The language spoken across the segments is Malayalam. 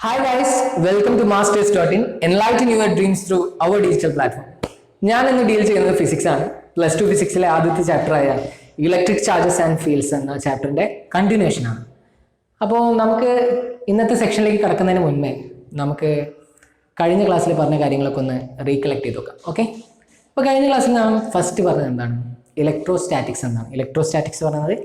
Hi guys, welcome to Masters.in. Enlighten your dreams through our digital platform. ഞാൻ ഇന്ന് ഡീൽ ചെയ്യുന്നത് ഫിസിക്സ് ആണ്. പ്ലസ് ടു ഫിസിക്സിലെ ആദ്യത്തെ ചാപ്റ്ററായ ഇലക്ട്രിക് ചാർജസ് ആൻഡ് ഫീൽഡ്സ് എന്ന ചാപ്റ്ററിന്റെ കണ്ടിന്യൂഷൻ ആണ്. അപ്പോൾ നമുക്ക് ഇന്നത്തെ സെക്ഷനിലേക്ക് കടക്കുന്നതിന് മുൻപേ നമുക്ക് കഴിഞ്ഞ ക്ലാസ്സിൽ പറഞ്ഞ കാര്യങ്ങളൊക്കെ ഒന്ന് റീകളക്ട് ചെയ്ത് നോക്കാം. ഓക്കെ, അപ്പോൾ കഴിഞ്ഞ ക്ലാസ്സിൽ നാം ഫസ്റ്റ് പറഞ്ഞത് എന്താണ്? ഇലക്ട്രോസ്റ്റാറ്റിക്സ് എന്നാണ്. ഇലക്ട്രോസ്റ്റാറ്റിക്സ് പറയുന്നത്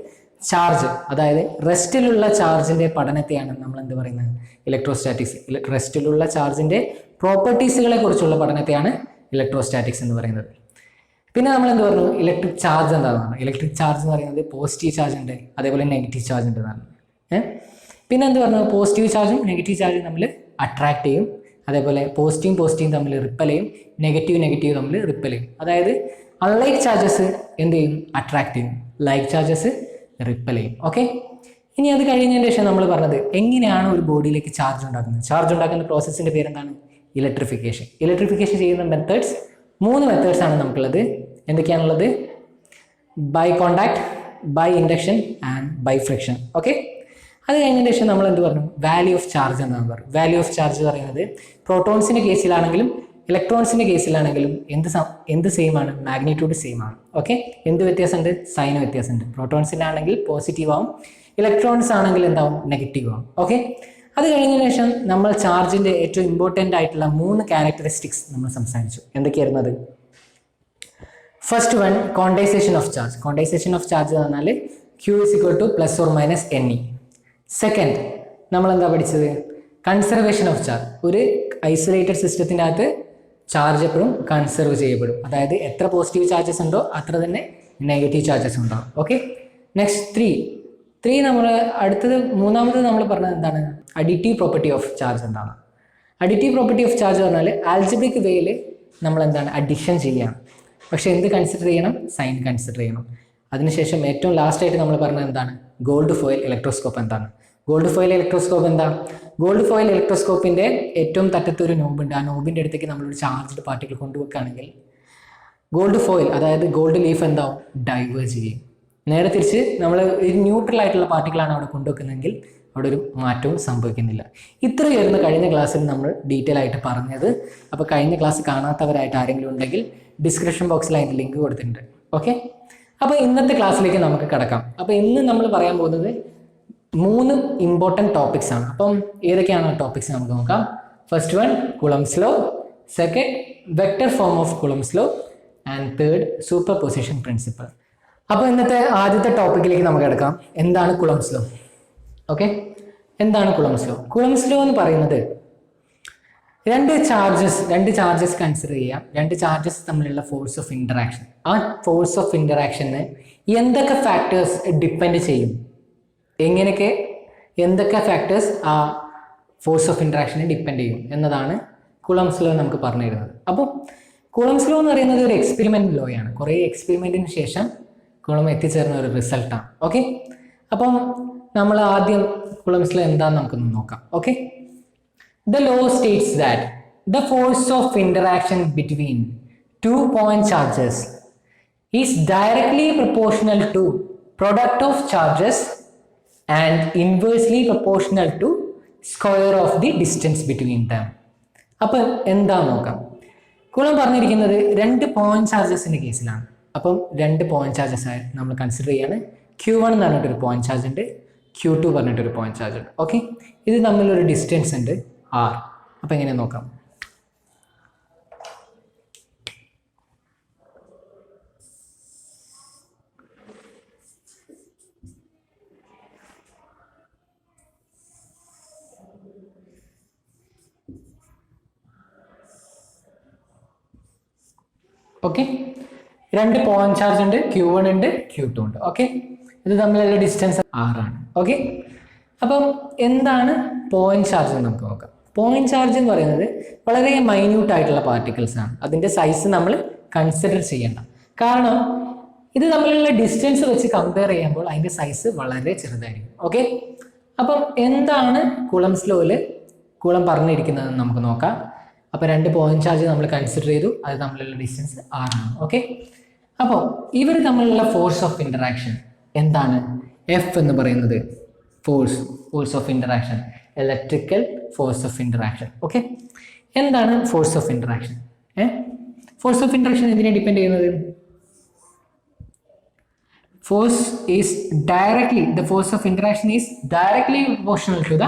ചാർജ്, അതായത് റെസ്റ്റിലുള്ള ചാർജിന്റെ പഠനത്തെയാണ് നമ്മൾ എന്ത് പറയുന്നത്? ഇലക്ട്രോസ്റ്റാറ്റിക്സ്. റെസ്റ്റിലുള്ള ചാർജിന്റെ പ്രോപ്പർട്ടീസുകളെ കുറിച്ചുള്ള പഠനത്തെയാണ് ഇലക്ട്രോസ്റ്റാറ്റിക്സ് എന്ന് പറയുന്നത്. പിന്നെ നമ്മൾ എന്ത് പറഞ്ഞു? ഇലക്ട്രിക് ചാർജ് എന്താണെന്ന്. ഇലക്ട്രിക് ചാർജ് എന്ന് പറയുന്നത് പോസിറ്റീവ് ചാർജ് ഉണ്ട്, അതേപോലെ നെഗറ്റീവ് ചാർജ് ഉണ്ട് എന്നാണ്. പിന്നെ എന്ത് പറഞ്ഞു? പോസിറ്റീവ് ചാർജും നെഗറ്റീവ് ചാർജും തമ്മിൽ അട്രാക്ട് ചെയ്യും, അതേപോലെ പോസിറ്റീവും തമ്മിൽ റിപ്പൽ ചെയ്യും, നെഗറ്റീവ് തമ്മിൽ റിപ്പൽ ചെയ്യും. അതായത് അൺലൈക്ക് ചാർജസ് എന്ത് ചെയ്യും? അട്രാക്ട് ചെയ്യും, ലൈക്ക് ചാർജസ് റിപ്പൽ ചെയ്യും. ഓക്കെ, ഇനി അത് കഴിഞ്ഞതിന് ശേഷം നമ്മൾ പറഞ്ഞത് എങ്ങനെയാണ് ഒരു ബോഡിയിലേക്ക് ചാർജ് ഉണ്ടാക്കുന്നത്. ചാർജ് ഉണ്ടാക്കുന്ന പ്രോസസ്സിന്റെ പേരെന്താണ്? ഇലക്ട്രിഫിക്കേഷൻ. ഇലക്ട്രിഫിക്കേഷൻ ചെയ്യുന്ന മെത്തേഡ്സ് 3 മെത്തേഡ്സ് ആണ് നമുക്കുള്ളത്. എന്തൊക്കെയാണുള്ളത്? By contact, by induction and by friction. Okay, അത് കഴിഞ്ഞതിന് ശേഷം നമ്മൾ എന്ത് പറഞ്ഞു? വാല്യൂ ഓഫ് ചാർജ് എന്നാണ് പറഞ്ഞു. വാല്യൂ ഓഫ് ചാർജ് പറയുന്നത് പ്രോട്ടോൺസിന്റെ കേസിലാണെങ്കിലും ഇലക്ട്രോൺസിന്റെ കേസിലാണെങ്കിലും എന്ത് സെയിം ആണ്? മാഗ്നിറ്റ്യൂഡ് സെയിം ആണ്. ഓക്കെ, എന്ത് വ്യത്യാസമുണ്ട്? സൈന് വ്യത്യാസമുണ്ട്. പ്രോട്ടോൺസിനാണെങ്കിൽ പോസിറ്റീവ് ആവും, ഇലക്ട്രോൺസ് ആണെങ്കിൽ എന്താവും? നെഗറ്റീവ് ആവും. ഓക്കെ, അത് കഴിഞ്ഞതിന് ശേഷം നമ്മൾ ചാർജിന്റെ ഏറ്റവും ഇമ്പോർട്ടൻ്റ് ആയിട്ടുള്ള 3 ക്യാരക്ടറിസ്റ്റിക്സ് നമ്മൾ സംസാരിച്ചു. എന്തൊക്കെയായിരുന്നു അത്? First one, കോണ്ടൈസേഷൻ of charge. കോണ്ടൈസേഷൻ of charge എന്ന് പറഞ്ഞാൽ Q is equal to ± NE. Second, നമ്മൾ എന്താ പഠിച്ചത്? Conservation of charge. ഒരു ഐസൊലേറ്റഡ് സിസ്റ്റത്തിൻ്റെ അകത്ത് ചാർജ് എപ്പോഴും കൺസർവ് ചെയ്യപ്പെടും. അതായത് എത്ര പോസിറ്റീവ് ചാർജസ് ഉണ്ടോ അത്ര തന്നെ നെഗറ്റീവ് ചാർജസ് ഉണ്ടാവും. ഓക്കെ, നെക്സ്റ്റ് 3 നമ്മൾ മൂന്നാമത് നമ്മൾ പറഞ്ഞത് എന്താണ്? അഡിറ്റീവ് പ്രോപ്പർട്ടി ഓഫ് ചാർജ് എന്താണ്? അഡിറ്റീവ് പ്രോപ്പർട്ടി ഓഫ് ചാർജ് പറഞ്ഞാൽ ആൽജിബ്രിക് വേയിൽ നമ്മൾ എന്താണ്? അഡിഷൻ ചെയ്യണം. പക്ഷെ എന്ത് കൺസിഡർ ചെയ്യണം? സൈൻ കൺസിഡർ ചെയ്യണം. അതിനുശേഷം ഏറ്റവും ലാസ്റ്റ് ആയിട്ട് നമ്മൾ പറഞ്ഞത് എന്താണ്? ഗോൾഡ് ഫോയിൽ ഇലക്ട്രോസ്കോപ്പ് എന്താണ്? ഗോൾഡ് ഫോയിൽ ഇലക്ട്രോസ്കോപ്പ് എന്താ? ഗോൾഡ് ഫോയിൽ ഇലക്ട്രോസ്കോപ്പിന്റെ ഏറ്റവും തറ്റത്ത് ഒരു നോബുണ്ട്. ആ നോബിന്റെ അടുത്തേക്ക് നമ്മളൊരു ചാർജ്ഡ് പാർട്ടിക്കിൾ കൊണ്ടുവെക്കുകയാണെങ്കിൽ ഗോൾഡ് ഫോയിൽ, അതായത് ഗോൾഡ് ലീഫ് എന്താവും? ഡൈവേർജ് ചെയ്യും. നേരെ തിരിച്ച് നമ്മൾ ഒരു ന്യൂട്രൽ ആയിട്ടുള്ള പാർട്ടിക്കിളാണ് അവിടെ കൊണ്ടുവെക്കുന്നതെങ്കിൽ അവിടെ ഒരു മാറ്റവും സംഭവിക്കുന്നില്ല. ഇത്രയായിരുന്നു കഴിഞ്ഞ ക്ലാസ്സിൽ നമ്മൾ ഡീറ്റെയിൽ ആയിട്ട് പറഞ്ഞത്. അപ്പോൾ കഴിഞ്ഞ ക്ലാസ് കാണാത്തവരായിട്ട് ആരെങ്കിലും ഉണ്ടെങ്കിൽ ഡിസ്ക്രിപ്ഷൻ ബോക്സിൽ അതിൻ്റെ ലിങ്ക് കൊടുത്തിട്ടുണ്ട്. ഓക്കെ, അപ്പോൾ ഇന്നത്തെ ക്ലാസ്സിലേക്ക് നമുക്ക് കിടക്കാം. അപ്പോൾ ഇന്ന് നമ്മൾ പറയാൻ പോകുന്നത് 3 ഇമ്പോർട്ടൻറ്റ് ടോപ്പിക്സ് ആണ്. അപ്പം ഏതൊക്കെയാണ് ടോപ്പിക്സ് നമുക്ക് നോക്കാം. First one, കുളംസ് law. Second, vector form of Coulomb's law. And third, super position principle. അപ്പോൾ ഇന്നത്തെ ആദ്യത്തെ ടോപ്പിക്കിലേക്ക് നമുക്ക് എടുക്കാം. എന്താണ് കുളംസ് ലോ? ഓക്കെ, എന്താണ് കുളംസ് ലോ? കുളംസ് ലോ എന്ന് പറയുന്നത് രണ്ട് ചാർജസ് കൺസിഡർ ചെയ്യാം. 2 ചാർജസ് തമ്മിലുള്ള ഫോഴ്സ് ഓഫ് ഇന്ററാക്ഷൻ. ആ ഫോഴ്സ് ഓഫ് ഇന്ററാക്ഷന് എന്തൊക്കെ ഫാക്ടേഴ്സ് ഡിപ്പെൻഡ് ചെയ്യും, എന്തൊക്കെ ഫാക്ടേഴ്സ് ആ ഫോഴ്സ് ഓഫ് ഇന്ററാക്ഷനെ ഡിപ്പെൻഡ് ചെയ്യും എന്നതാണ് കുളംസ് ലോ നമുക്ക് പറഞ്ഞു തരുന്നത്. അപ്പോൾ കുളംസ് ലോ എന്ന് പറയുന്നത് ഒരു എക്സ്പെരിമെന്റ് ലോ ആണ്. കുറേ എക്സ്പെരിമെന്റിന് ശേഷം കുളം എത്തിച്ചേർന്ന ഒരു റിസൾട്ടാണ്. ഓക്കെ, അപ്പം നമ്മൾ ആദ്യം കുളംസ് ലോ എന്താന്ന് നമുക്കൊന്ന് നോക്കാം. Okay, the law States that the force of interaction between 2 point charges is directly proportional to product of charges and inversely proportional to square of the distance between them. അപ്പം എന്താ നോക്കാം. കുളം പറഞ്ഞിരിക്കുന്നത് 2 പോയിന്റ് ചാർജസിന്റെ കേസിലാണ്. അപ്പം 2 പോയിന്റ് ചാർജസ് നമ്മൾ കൺസിഡർ ചെയ്യാണ്. Q1 എന്ന് പറഞ്ഞിട്ടൊരു പോയിന്റ് ചാർജ് ഉണ്ട്, Q2 പറഞ്ഞിട്ടൊരു പോയിന്റ് ചാർജ് ഉണ്ട്. ഓക്കെ, ഇത് തമ്മിലൊരു ഡിസ്റ്റൻസ് ഉണ്ട് R. അപ്പം എങ്ങനെ നോക്കാം? ഓക്കെ, 2 പോയിന്റ് ചാർജ് ഉണ്ട്, Q1 ഉണ്ട്, Q2 ഉണ്ട്. ഓക്കെ, ഇത് തമ്മിലുള്ള ഡിസ്റ്റൻസ് R ആണ്. ഓക്കെ, അപ്പം എന്താണ് പോയിന്റ് ചാർജ് എന്ന് നമുക്ക് നോക്കാം. പോയിന്റ് ചാർജ് എന്ന് പറയുന്നത് വളരെ മൈന്യൂട്ട് ആയിട്ടുള്ള പാർട്ടിക്കിൾസ് ആണ്. അതിന്റെ സൈസ് നമ്മൾ കൺസിഡർ ചെയ്യേണ്ട. കാരണം ഇത് തമ്മിലുള്ള ഡിസ്റ്റൻസ് വെച്ച് കമ്പയർ ചെയ്യുമ്പോൾ അതിന്റെ സൈസ് വളരെ ചെറുതായിരിക്കും. ഓക്കെ, അപ്പം എന്താണ് കുളംസ് ലോയിൽ കുളം പറഞ്ഞിരിക്കുന്നതെന്ന് നമുക്ക് നോക്കാം. അപ്പോൾ 2 പോയിന്റ് ചാർജ് നമ്മൾ കൺസിഡർ ചെയ്തു, അത് തമ്മിലുള്ള ഡിസ്റ്റൻസ് R ആണ്. ഓക്കെ, അപ്പോൾ ഇവർ തമ്മിലുള്ള ഫോഴ്സ് ഓഫ് ഇന്ററാക്ഷൻ എന്താണ്? F എന്ന് പറയുന്നത് force of interaction, electrical force of interaction. Okay, എന്താണ് force of interaction? Force of interaction എന്തിനെ ഡിപ്പെൻഡ് ചെയ്യുന്നത്? Force is directly, the force of interaction is directly proportional to the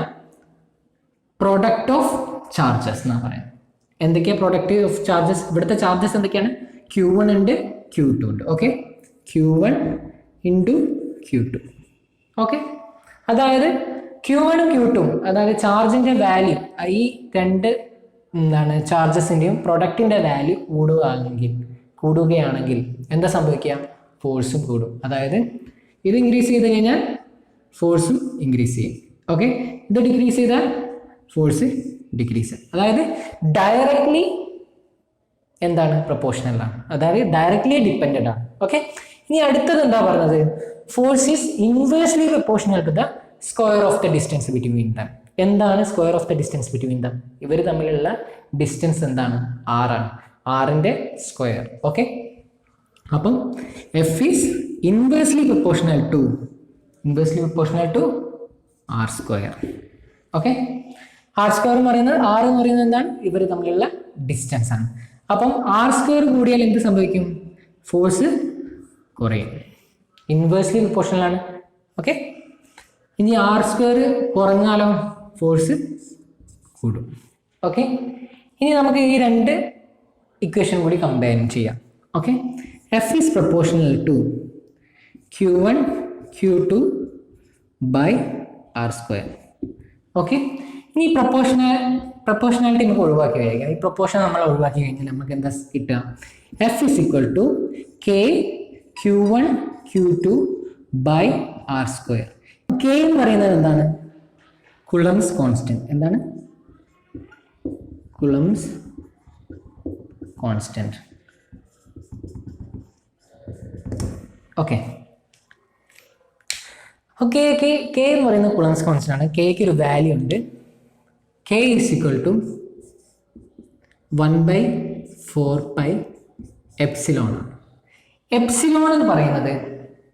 product of charges എന്നാണ് പറയുന്നത്. എന്തൊക്കെയാണ് പ്രൊഡക്റ്റ് ഓഫ് ചാർജസ്? ഇവിടുത്തെ ചാർജസ് എന്തൊക്കെയാണ്? Q1 ഉണ്ട്, Q2 ഉണ്ട്. Okay, Q1 into Q2. Okay, അതായത് Q1 ഉം Q2 അതായത് ചാർജിന്റെ വാല്യൂ, ഈ രണ്ട് ചാർജസിന്റെയും പ്രൊഡക്റ്റിന്റെ വാല്യൂ കൂടുകയാണെങ്കിൽ എന്താ സംഭവിക്കുക? ഫോഴ്സും കൂടും. അതായത് ഇത് ഇൻക്രീസ് ചെയ്ത് കഴിഞ്ഞാൽ ഫോഴ്സും ഇൻക്രീസ് ചെയ്യും. ഓക്കെ, ഇത് ഡിക്രീസ് ചെയ്താൽ ഫോഴ്സ് ഡിക്രീസ്. അതായത് ഡയറക്ട്ലി എന്താണ്? പ്രൊപ്പോർഷണൽ ആണ്, അതായത് ഡയറക്ട്ലി ഡിപ്പെൻഡന്റ് ആണ്. ഓക്കെ, ഇനി അടുത്തത് എന്താ പറഞ്ഞത്? Force is inversely proportional to the square of the distance between them. എന്താണ് square of the distance between them? ഇവർ തമ്മിലുള്ള ഡിസ്റ്റൻസ് എന്താണ്? R ആണ്. R-ന്റെ സ്ക്വയർ. ഓക്കെ, അപ്പം F is inversely proportional to R square. Okay, R square എന്ന് പറയുന്നത്, R എന്ന് പറയുന്നത് എന്താണ്? ഇവർ തമ്മിലുള്ള ഡിസ്റ്റൻസ് ആണ്. അപ്പം R സ്ക്വയർ കൂടിയാൽ എന്ത് സംഭവിക്കും? ഫോഴ്സ് കുറയും. ഇൻവേഴ്സ്ലി പ്രൊപ്പോർഷണൽ ആണ്. ഓക്കെ, ഇനി R സ്ക്വയർ കുറഞ്ഞാലോ ഫോഴ്സ് കൂടും. ഓക്കെ, ഇനി നമുക്ക് ഈ രണ്ട് ഇക്വേഷൻ കൂടി കമ്പയർ ചെയ്യാം. Okay, F is proportional to Q1 Q2 by R square. Okay, ഇനി പ്രൊപ്പോർഷണാലിറ്റി നമുക്ക് ഒഴിവാക്കി കഴിക്കാം. ഈ പ്രൊപ്പോർഷൻ നമ്മൾ ഒഴിവാക്കി കഴിഞ്ഞാൽ നമുക്ക് എന്താ കിട്ടുക? F is equal to K Q1 Q2 by R square. K എന്ന് പറയുന്നത് എന്താണ്? Coulomb's constant. എന്താണ്? Coulomb's constant. ഓക്കെ, K എന്ന് പറയുന്നത് കുളംസ് കോൺസ്റ്റന്റ് ആണ്. Kക്ക് ഒരു വാല്യൂ ഉണ്ട്. K is equal to 1/4 pi epsilon ആണ്. എപ്സിലോൺ എന്ന് പറയുന്നത്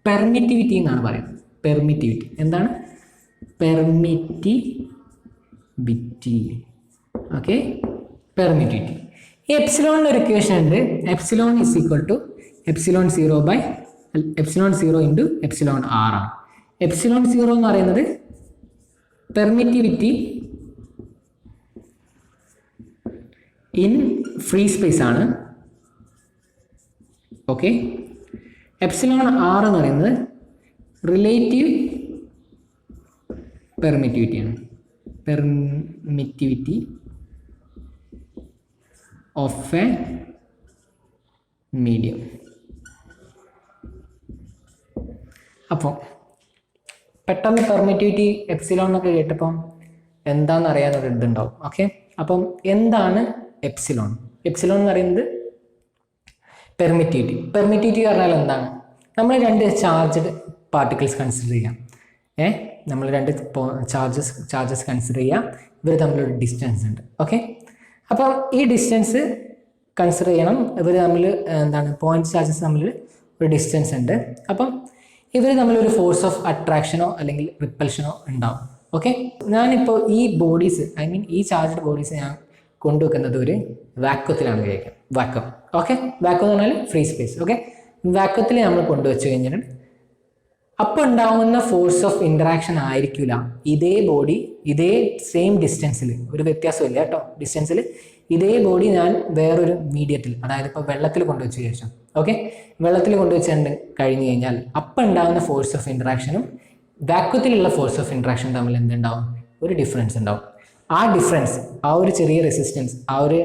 പെർമിറ്റിവിറ്റി എന്നാണ് പറയുന്നത്. പെർമിറ്റിവിറ്റി എന്താണ്? പെർമിറ്റിവിറ്റി. Okay, permittivity. ഈ എപ്സിലോണിന് ഒരു ഇക്വേഷൻ ഉണ്ട്. Epsilon is equal to epsilon 0 into epsilon R ആണ്. എപ്സിലോൺ 0 എന്ന് പറയുന്നത് പെർമിറ്റിവിറ്റി ഇൻ ഫ്രീ സ്പേസ് ആണ്. ഓക്കെ, എപ്സിലോൺ R എന്ന് പറയുന്നത് റിലേറ്റീവ് പെർമിറ്റിവിറ്റിയാണ്. Permittivity of a medium. അപ്പോൾ പെട്ടെന്ന് പെർമിറ്റിവിറ്റി എപ്സിലോൺ എന്നൊക്കെ കേട്ടപ്പം എന്താണെന്ന് അറിയാനൊരു ഇതുണ്ടാവും. ഓക്കെ, അപ്പം എന്താണ് എപ്സിലോൺ? എപ്സിലോൺ എന്ന് പറയുന്നത് പെർമിറ്റിവിറ്റി പറഞ്ഞാൽ എന്താണ്? നമ്മൾ രണ്ട് ചാർജ്ഡ് പാർട്ടിക്കിൾസ് കൺസിഡർ ചെയ്യാം. നമ്മൾ രണ്ട് ചാർജസ് കൺസിഡർ ചെയ്യാം. ഇവർ തമ്മിലൊരു ഡിസ്റ്റൻസ് ഉണ്ട്. ഓക്കെ, അപ്പം ഈ ഡിസ്റ്റൻസ് കൺസിഡർ ചെയ്യണം. ഇവർ തമ്മിൽ എന്താണ്? പോയിന്റ് ചാർജസ് തമ്മിൽ ഒരു ഡിസ്റ്റൻസ് ഉണ്ട്. അപ്പം ഇവർ തമ്മിലൊരു ഫോഴ്സ് ഓഫ് അട്രാക്ഷനോ അല്ലെങ്കിൽ റിപ്പൽഷനോ ഉണ്ടാവും. ഓക്കെ, ഞാനിപ്പോൾ ഈ ബോഡീസ്, ഈ ചാർജ്ഡ് ബോഡീസ് ഞാൻ കൊണ്ടുവെക്കുന്നത് ഒരു വാക്വത്തിലാണ് ഉപയോഗിക്കുക. വാക്വം. ഓക്കെ, വാക്വം എന്ന് പറഞ്ഞാൽ ഫ്രീ സ്പേസ്. ഓക്കെ, വാക്വത്തിൽ നമ്മൾ കൊണ്ടുവച്ച് കഴിഞ്ഞാൽ അപ്പോൾ ഉണ്ടാവുന്ന ഫോഴ്സ് ഓഫ് ഇൻറ്ററാക്ഷൻ ആയിരിക്കില്ല ഇതേ ബോഡി ഇതേ സെയിം ഡിസ്റ്റൻസിൽ, ഒരു വ്യത്യാസമില്ല കേട്ടോ ഡിസ്റ്റൻസിൽ, ഇതേ ബോഡി ഞാൻ വേറൊരു മീഡിയത്തിൽ, അതായത് ഇപ്പോൾ വെള്ളത്തിൽ കൊണ്ടുവച്ച ശേഷം, ഓക്കെ, വെള്ളത്തിൽ കൊണ്ടുവച്ചുകൊണ്ട് കഴിഞ്ഞ് കഴിഞ്ഞാൽ അപ്പം ഉണ്ടാകുന്ന ഫോഴ്സ് ഓഫ് ഇൻറ്ററാക്ഷനും വാക്വത്തിലുള്ള ഫോഴ്സ് ഓഫ് ഇൻറ്ററാക്ഷൻ തമ്മിൽ എന്തുണ്ടാവും? ഒരു ഡിഫറൻസ് ഉണ്ടാവും. ആ ഡിഫറൻസ്, ആ ഒരു ചെറിയ റെസിസ്റ്റൻസ്, ആ ഒരു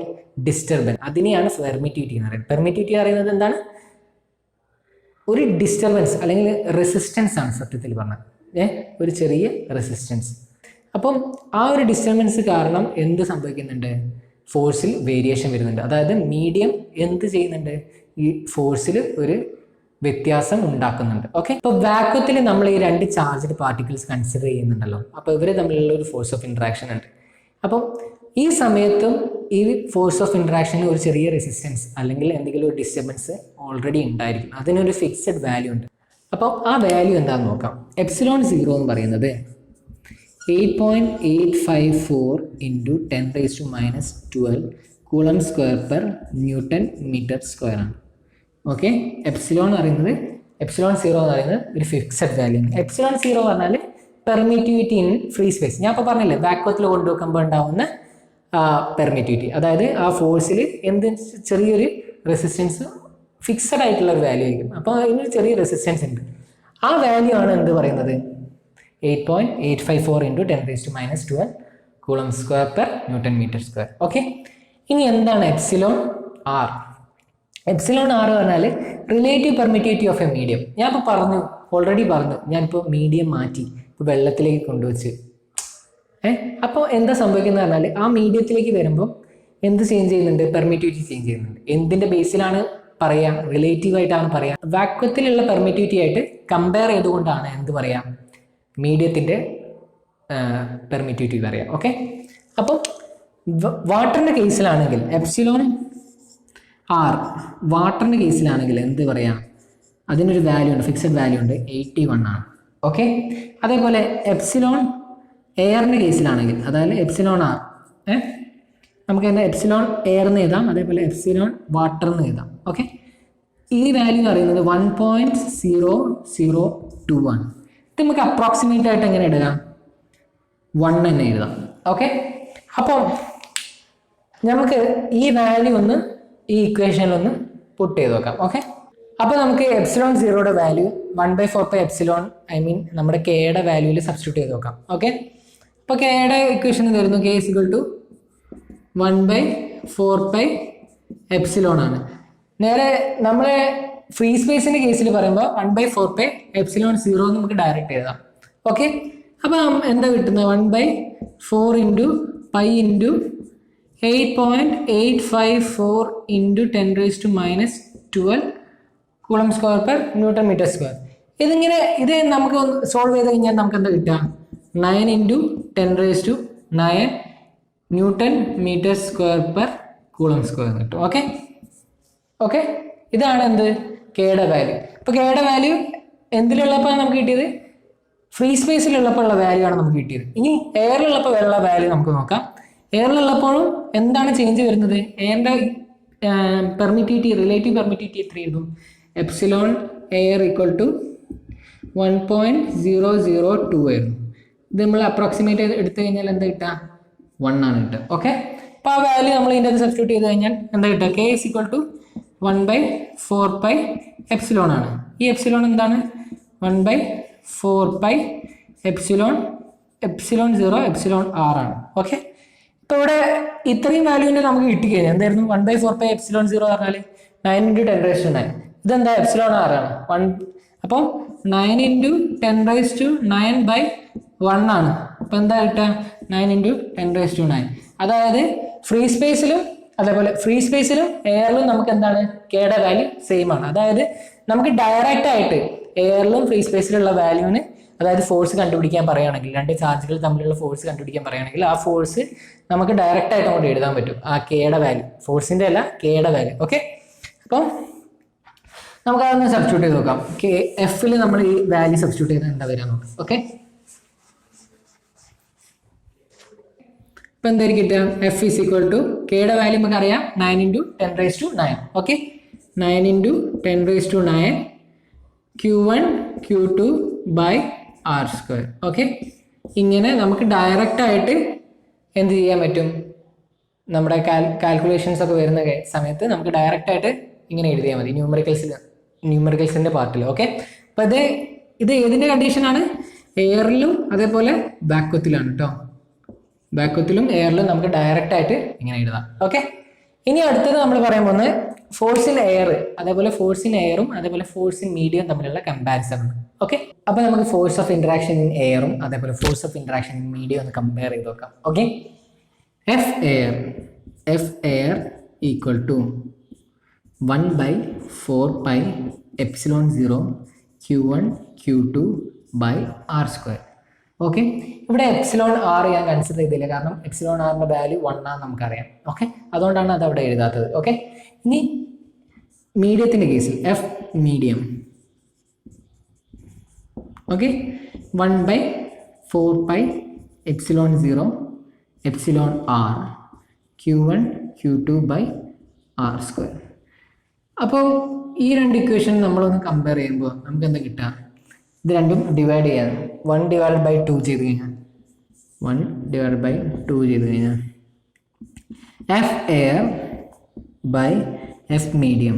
ഡിസ്റ്റർബൻസ്, അതിനെയാണ് പെർമിറ്റിവിറ്റി എന്ന് പറയുന്നത്. പെർമിറ്റിവിറ്റി പറയുന്നത് എന്താണ്? ഒരു ഡിസ്റ്റർബൻസ് അല്ലെങ്കിൽ റെസിസ്റ്റൻസ് ആണ് സത്യത്തിൽ പറഞ്ഞത്. ഒരു ചെറിയ റെസിസ്റ്റൻസ്. അപ്പം ആ ഒരു ഡിസ്റ്റർബൻസ് കാരണം എന്ത് സംഭവിക്കുന്നുണ്ട്? ഫോഴ്സിൽ വേരിയേഷൻ വരുന്നുണ്ട്. അതായത് മീഡിയം എന്ത് ചെയ്യുന്നുണ്ട്? ഈ ഫോഴ്സിൽ ഒരു വ്യത്യാസം ഉണ്ടാക്കുന്നുണ്ട്. ഓക്കെ, ഇപ്പോൾ വാക്വത്തിൽ നമ്മൾ ഈ രണ്ട് ചാർജ്ഡ് പാർട്ടിക്കിൾസ് കൺസിഡർ ചെയ്യുന്നുണ്ടല്ലോ, അപ്പോൾ ഇവർ തമ്മിലുള്ള ഒരു ഫോഴ്സ് ഓഫ് ഇൻട്രാക്ഷൻ ഉണ്ട്. അപ്പം ഈ സമയത്തും ഈ ഫോഴ്സ് ഓഫ് ഇൻട്രാക്ഷന് ഒരു ചെറിയ റെസിസ്റ്റൻസ് അല്ലെങ്കിൽ എന്തെങ്കിലും ഒരു ഡിസ്റ്റർബൻസ് ഓൾറെഡി ഉണ്ടായിരിക്കും. അതിനൊരു ഫിക്സഡ് വാല്യൂ ഉണ്ട്. അപ്പം ആ വാല്യൂ എന്താണെന്ന് നോക്കാം. എപ്സിലോൺ 0 എന്ന് പറയുന്നത് 8.854 into 10 raised to minus 12 coulomb square per newton metre square ആണ്. ഓക്കെ, എപ്സിലോൺ അറിയുന്നത് എപ്സിലോൺ 0 എന്ന് പറയുന്നത് ഒരു ഫിക്സഡ് വാല്യൂ ആണ്. എപ്സിലോൺ 0 പറഞ്ഞാൽ പെർമിറ്റിവിറ്റി ഇൻ ഫ്രീ സ്പേസ്. ഞാൻ ഇപ്പോൾ പറഞ്ഞില്ലേ വാക്വത്തിൽ കൊണ്ടുവെക്കുമ്പോൾ ഉണ്ടാവുന്ന പെർമിറ്റിവിറ്റി, അതായത് ആ ഫോഴ്സിൽ എന്ത് ചെറിയൊരു റെസിസ്റ്റൻസ് ഫിക്സഡ് ആയിട്ടുള്ള ഒരു വാല്യൂ ആയിരിക്കും. അപ്പോൾ അതിനൊരു ചെറിയ റെസിസ്റ്റൻസ് ഉണ്ട്. ആ വാല്യൂ ആണ് എന്ത് പറയുന്നത് 8.854 into 10 raised to minus 12 coulomb square per newton metre square. Okay, ഇനി എന്താണ് എപ്സിലോൺ ആർ? എപ്സിലോൺ ആർ പറഞ്ഞാൽ relative permittivity of a medium. ഞാൻ ഇപ്പോൾ ഓൾറെഡി പറഞ്ഞു, ഞാനിപ്പോൾ മീഡിയം മാറ്റി ഇപ്പോൾ വെള്ളത്തിലേക്ക് കൊണ്ടുവച്ച്. അപ്പോൾ എന്താ സംഭവിക്കുന്നത് പറഞ്ഞാൽ ആ മീഡിയത്തിലേക്ക് വരുമ്പോൾ എന്ത് ചേഞ്ച് ചെയ്യുന്നുണ്ട്? പെർമിറ്റിവിറ്റി ചേഞ്ച് ചെയ്യുന്നുണ്ട്. എന്തിൻ്റെ ബേസിലാണ് പറയാം? റിലേറ്റീവ് ആയിട്ടാണ് പറയാം. വാക്വത്തിലുള്ള പെർമിറ്റിവിറ്റി ആയിട്ട് കമ്പയർ ചെയ്തുകൊണ്ടാണ് എന്ത് പറയാം? മീഡിയത്തിൻ്റെ പെർമിറ്റിവിറ്റി പറയാം. ഓക്കെ, അപ്പം വാട്ടറിൻ്റെ കേസിലാണെങ്കിൽ എപ്സിലോൺ ആർ വാട്ടറിൻ്റെ കേസിലാണെങ്കിൽ എന്ത് പറയാം? അതിനൊരു വാല്യൂ ഉണ്ട്, ഫിക്സഡ് വാല്യൂ ഉണ്ട്, 81 ആണ്. ഓക്കെ, അതേപോലെ എപ്സിലോൺ എയറിൻ്റെ കേസിലാണെങ്കിൽ, അതായത് എപ്സിലോൺ ആർ നമുക്ക് എന്താ എപ്സിലോൺ എയർ എന്ന് എഴുതാം, അതേപോലെ എപ്സിലോൺ വാട്ടർ എന്ന് എഴുതാം. ഓക്കെ, ഈ വാല്യൂ പറയുന്നത് 1.0021 ആണ്. ഇത് നമുക്ക് അപ്രോക്സിമേറ്റ് ആയിട്ട് എങ്ങനെ എഴുതാം? 1 തന്നെ എഴുതാം. ഓക്കെ, അപ്പം നമുക്ക് ഈ വാല്യൂ ഒന്ന് ഈ ഇക്വേഷനിലൊന്ന് പുട്ട് ചെയ്ത് നോക്കാം. ഓക്കെ, അപ്പോൾ നമുക്ക് എപ്സിലോൺ 0യുടെ വാല്യൂ 1/4 എപ്സിലോൺ നമ്മുടെ കെയുടെ വാല്യൂവിൽ സബ്സ്റ്റിറ്റ്യൂട്ട് ചെയ്ത് നോക്കാം. ഓക്കെ, അപ്പോൾ കെയുടെ ഇക്വേഷൻ തരുന്നു K is equal to 1/4 epsilon ആണ്. നേരെ നമ്മളെ ഫ്രീ സ്പേസിൻ്റെ കേസിൽ പറയുമ്പോൾ 1/4 എപ്സിലോൺ 0 എന്ന് നമുക്ക് ഡയറക്റ്റ് എഴുതാം. ഓക്കെ, അപ്പോൾ എന്താ കിട്ടുന്നത്? 1/4 into pi into 8.854 into 10 raised to minus 12 coulomb square per newton metre square. ഇത് നമുക്ക് സോൾവ് ചെയ്ത് കഴിഞ്ഞാൽ നമുക്ക് എന്താ കിട്ടുക? 9 into 10 raised to 9 newton metre square per coulomb square കിട്ടും. ഓക്കെ ഓക്കെ, ഇതാണ് എന്ത് കെയുടെ വാല്യൂ. ഇപ്പോൾ കെയുടെ വാല്യൂ എന്തിലുള്ളപ്പോൾ നമുക്ക് കിട്ടിയത്? ഫ്രീ സ്പേസിലുള്ളപ്പോൾ ഉള്ള വാല്യൂ ആണ് നമുക്ക് കിട്ടിയത്. ഇനി എയറിലുള്ളപ്പോൾ ഉള്ള വാല്യൂ നമുക്ക് നോക്കാം. എയറിലുള്ളപ്പോഴും എന്താണ് ചേഞ്ച് വരുന്നത്? എയറിൻ്റെ പെർമിറ്റിവിറ്റി, റിലേറ്റീവ് പെർമിറ്റിവിറ്റി എത്ര എഴുതും? എപ്സിലോൺ എയർ ഈക്വൽ ടു 1.002 ആയിരുന്നു. ഇത് നമ്മൾ അപ്രോക്സിമേറ്റ് എടുത്തു കഴിഞ്ഞാൽ എന്താ കിട്ടുക? 1 ആണ് കിട്ടുക. ഓക്കെ, അപ്പോൾ ആ വാല്യൂ നമ്മൾ ഇതിൻ്റെ അത് സബ്സ്റ്റിറ്റ്യൂട്ട് ചെയ്ത് കഴിഞ്ഞാൽ എന്താ കിട്ടുക? K is equal to 1/4 epsilon ആണ്. ഈ എപ്സിലോൺ എന്താണ്? 1/4 എപ്സിലോൺ 0 എപ്സിലോൺ ആർ ആണ്. ഓക്കെ, ഇപ്പോൾ ഇവിടെ ഇത്രയും വാല്യൂവിൻ്റെ നമുക്ക് കിട്ടിക്കഴിഞ്ഞാൽ എന്തായിരുന്നു? 1/4 എപ്സിലോൺ 0 പറഞ്ഞാൽ 9 into 10 raised to 9. ഇതെന്താ? എപ്സിലോൺ ആർ ആണ്. അപ്പോൾ 9 into 10 raised to 9/1 ആണ്. അപ്പോൾ എന്താ കിട്ടുക? 9 into 10 raised to 9. അതായത് ഫ്രീ സ്പേസിലും എയറിലും നമുക്ക് എന്താണ്? കെയുടെ വാല്യൂ സെയിം ആണ്. അതായത് നമുക്ക് ഡയറക്റ്റ് ആയിട്ട് എയറിലും ഫ്രീ സ്പേസിലുള്ള വാല്യൂവിന്, അതായത് ഫോഴ്സ് കണ്ടുപിടിക്കാൻ പറയുകയാണെങ്കിൽ, രണ്ട് ചാർജുകൾ തമ്മിലുള്ള ഫോഴ്സ് കണ്ടുപിടിക്കാൻ പറയുകയാണെങ്കിൽ ആ ഫോഴ്സ് നമുക്ക് ഡയറക്റ്റ് ആയിട്ട് അങ്ങോട്ട് എഴുതാൻ പറ്റും. ആ കെയുടെ വാല്യൂ, ഫോഴ്സിൻ്റെ അല്ല കെയുടെ വാല്യൂ. ഓക്കെ, അപ്പം നമുക്കതൊന്ന് സബ്സ്റ്റിറ്റ്യൂട്ട് ചെയ്ത് നോക്കാം. എഫിൽ നമ്മൾ ഈ വാല്യൂ സബ്സ്റ്റിറ്റ്യൂട്ട് ചെയ്ത് എന്താ വരാൻ നോക്കാം. ഓക്കെ, ഇപ്പം എന്തായിരിക്കും കിട്ടുക? എഫ് ഈസ് ഈക്വൽ ടു കെയുടെ വാല്യൂ നമുക്ക് അറിയാം 9 into 10 raised to 9. Okay, 9 into 10 raised to 9 Q1 Q2 by R square. Okay, ഇങ്ങനെ നമുക്ക് ഡയറക്റ്റ് ആയിട്ട് എന്ത് ചെയ്യാൻ പറ്റും? നമ്മുടെ കാൽക്കുലേഷൻസ് ഒക്കെ വരുന്ന സമയത്ത് നമുക്ക് ഡയറക്റ്റ് ആയിട്ട് ഇങ്ങനെ എഴുതിയാൽ മതി ന്യൂമറിക്കൽസിൻ്റെ പാർട്ടിൽ. ഓക്കെ, അപ്പോൾ ഇത് ഏതിൻ്റെ കണ്ടീഷനാണ്? എയറിലും അതേപോലെ ബാക്വത്തിലാണ് കേട്ടോ. ബാക്വത്തിലും എയറിലും നമുക്ക് ഡയറക്റ്റ് ആയിട്ട് ഇങ്ങനെ എഴുതാം. ഓക്കെ, ഇനി അടുത്തത് നമ്മൾ പറയാൻ പോകുന്നത് ഫോഴ്സ് ഇൻ എയർ, അതേപോലെ ഫോഴ്സ് ഇൻ എയറും അതേപോലെ ഫോഴ്സ് ഇൻ മീഡിയം തമ്മിലുള്ള കമ്പാരിസൺ ആണ്. ഓക്കെ, അപ്പോൾ നമുക്ക് ഫോഴ്സ് ഓഫ് ഇൻട്രാക്ഷൻ ഇൻ എയറും അതേപോലെ force of interaction in medium ഒന്ന് കമ്പയർ ചെയ്ത് നോക്കാം. Okay, F air equal to 1/4 epsilon 0 Q1 Q2 by R square. Okay, ഇവിടെ എപ്സിലോൺ ആർ ഞാൻ കൺസിഡർ ചെയ്തില്ല, കാരണം എപ്സിലോൺ ആറിൻ്റെ വാല്യൂ 1 ആണെന്ന് നമുക്കറിയാം. ഓക്കെ, അതുകൊണ്ടാണ് അത് അവിടെ എഴുതാത്തത്. ഓക്കെ, ഇനി മീഡിയത്തിൻ്റെ കേസിൽ F medium, okay, 1/4 epsilon 0 epsilon R Q1 Q2 by R square. അപ്പോൾ ഈ രണ്ട് ഇക്വേഷൻ നമ്മളൊന്ന് കമ്പയർ ചെയ്യുമ്പോൾ നമുക്ക് എന്താ കിട്ടുക? ഇത് രണ്ടും ഡിവൈഡ് ചെയ്യാൻ 1/2 ചെയ്ത് കഴിഞ്ഞാൽ 1/2 ചെയ്ത് കഴിഞ്ഞാൽ F air by F medium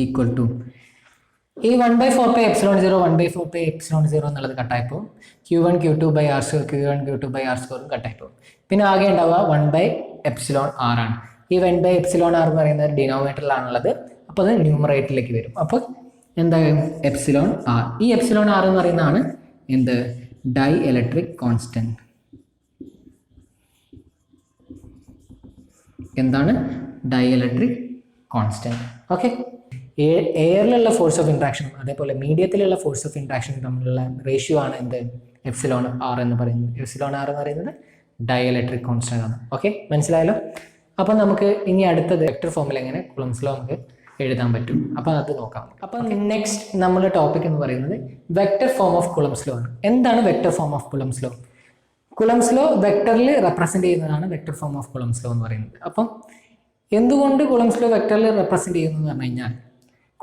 equal to ഈ 1/4 പൈ എപ്സിലോൺ 0 1/4 പൈ എപ്സിലോൺ 0 എന്നുള്ളത് കട്ടായിപ്പോൾ Q1 Q2 by R square Q1 Q2 by R സ്ക്വയറും കട്ടായിപ്പോൾ പിന്നെ ആകെ ഉണ്ടാവുക 1/ε r ആണ്. ഈ 1/ε r എന്ന് പറയുന്നത് ഡിനോമിനേറ്ററിലാണുള്ളത്. അപ്പോൾ അത് ന്യൂമറേറ്ററിലേക്ക് വരും. അപ്പോൾ എന്തായാലും എപ്സിലോൺ ആർ. ഈ എപ്സിലോൺ ആർ എന്ന് പറയുന്നതാണ് എന്ത്? Dielectric constant. എന്താണ്? Dielectric constant. ഓക്കെ. എയറിലുള്ള ഫോഴ്സ് ഓഫ് ഇൻട്രാക്ഷനും അതേപോലെ മീഡിയത്തിലുള്ള ഫോഴ്സ് ഓഫ് ഇൻട്രാക്ഷനും തമ്മിലുള്ള റേഷ്യോ ആണ് എന്ത്? എപ്സിലോൺ ആർ എന്ന് പറയുന്നത്. എപ്സിലോൺ ആർ എന്ന് പറയുന്നത് ഡൈ ഇലക്ട്രിക് കോൺസ്റ്റന്റ് ആണ്. ഓക്കെ, മനസ്സിലായല്ലോ? അപ്പം നമുക്ക് ഇനി അടുത്തത് വെക്ടർ ഫോമിൽ എങ്ങനെ കുളംബ്സ് ലോ നമുക്ക് എഴുതാൻ പറ്റും, അപ്പം അത് നോക്കാം. അപ്പം നെക്സ്റ്റ് നമ്മുടെ ടോപ്പിക് എന്ന് പറയുന്നത് vector form of coulomb's law ആണ്. എന്താണ് vector form of coulomb's law? Coulomb's law വെക്ടറിൽ റെപ്രസെന്റ് ചെയ്യുന്നതാണ് vector form of coulomb's law എന്ന് പറയുന്നത്. അപ്പം എന്തുകൊണ്ട് കുളംബ്സ് ലോ വെക്ടറിൽ റെപ്രസെന്റ് ചെയ്യുന്നു എന്ന് പറഞ്ഞു കഴിഞ്ഞാൽ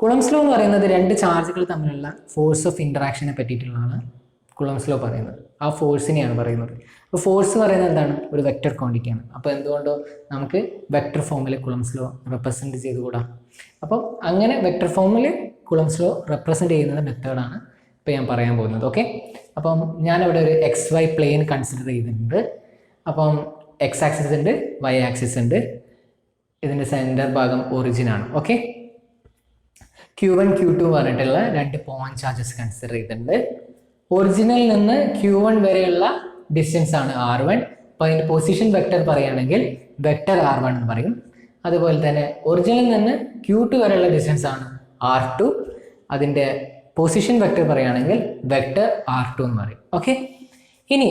കുളംബ്സ് ലോ എന്ന് പറയുന്നത് രണ്ട് ചാർജുകൾ തമ്മിലുള്ള ഫോഴ്സ് ഓഫ് ഇൻട്രാക്ഷനെ പറ്റിയിട്ടുള്ളതാണ് കുളംബ്സ് ലോ പറയുന്നത്. ആ ഫോഴ്സിനെയാണ് പറയുന്നത്. അപ്പോൾ ഫോഴ്സ് പറയുന്നത് എന്താണ്? ഒരു വെക്ടർ ക്വാണ്ടിറ്റിയാണ്. അപ്പോൾ എന്തുകൊണ്ടോ നമുക്ക് വെക്ടർ ഫോമിൽ കുളംബ്സ് ലോ റെപ്രസെന്റ് ചെയ്തുകൂടാ. അപ്പം അങ്ങനെ വെക്ടർ ഫോമിൽ കുളംബ്സ് ലോ റെപ്രസെന്റ് ചെയ്യുന്ന മെത്തേഡാണ് ഇപ്പോൾ ഞാൻ പറയാൻ പോകുന്നത്. ഓക്കെ, അപ്പം ഞാനിവിടെ ഒരു XY പ്ലെയിൻ കൺസിഡർ ചെയ്തിട്ടുണ്ട്. അപ്പം X ആക്സിസ് ഉണ്ട്, Y ആക്സിസ് ഉണ്ട്. ഇതിൻ്റെ സെൻറ്റർ ഭാഗം ഒറിജിൻ ആണ്. ഓക്കെ, Q1 Q2 പറഞ്ഞിട്ടുള്ള രണ്ട് പോയിന്റ് ചാർജസ് കൺസിഡർ ചെയ്തിട്ടുണ്ട്. ഒറിജിനിൽ നിന്ന് Q1 വരെയുള്ള ഡിസ്റ്റൻസ് ആണ് R1. അപ്പോൾ അതിൻ്റെ പൊസിഷൻ വെക്ടർ പറയുകയാണെങ്കിൽ വെക്ടർ R1 എന്ന് പറയും. അതുപോലെ തന്നെ ഒറിജിനിൽ നിന്ന് Q2 വരെയുള്ള ഡിസ്റ്റൻസ് ആണ് R2. അതിൻ്റെ പൊസിഷൻ വെക്ടർ പറയുകയാണെങ്കിൽ വെക്ടർ R2 എന്ന് പറയും. ഓക്കെ, ഇനി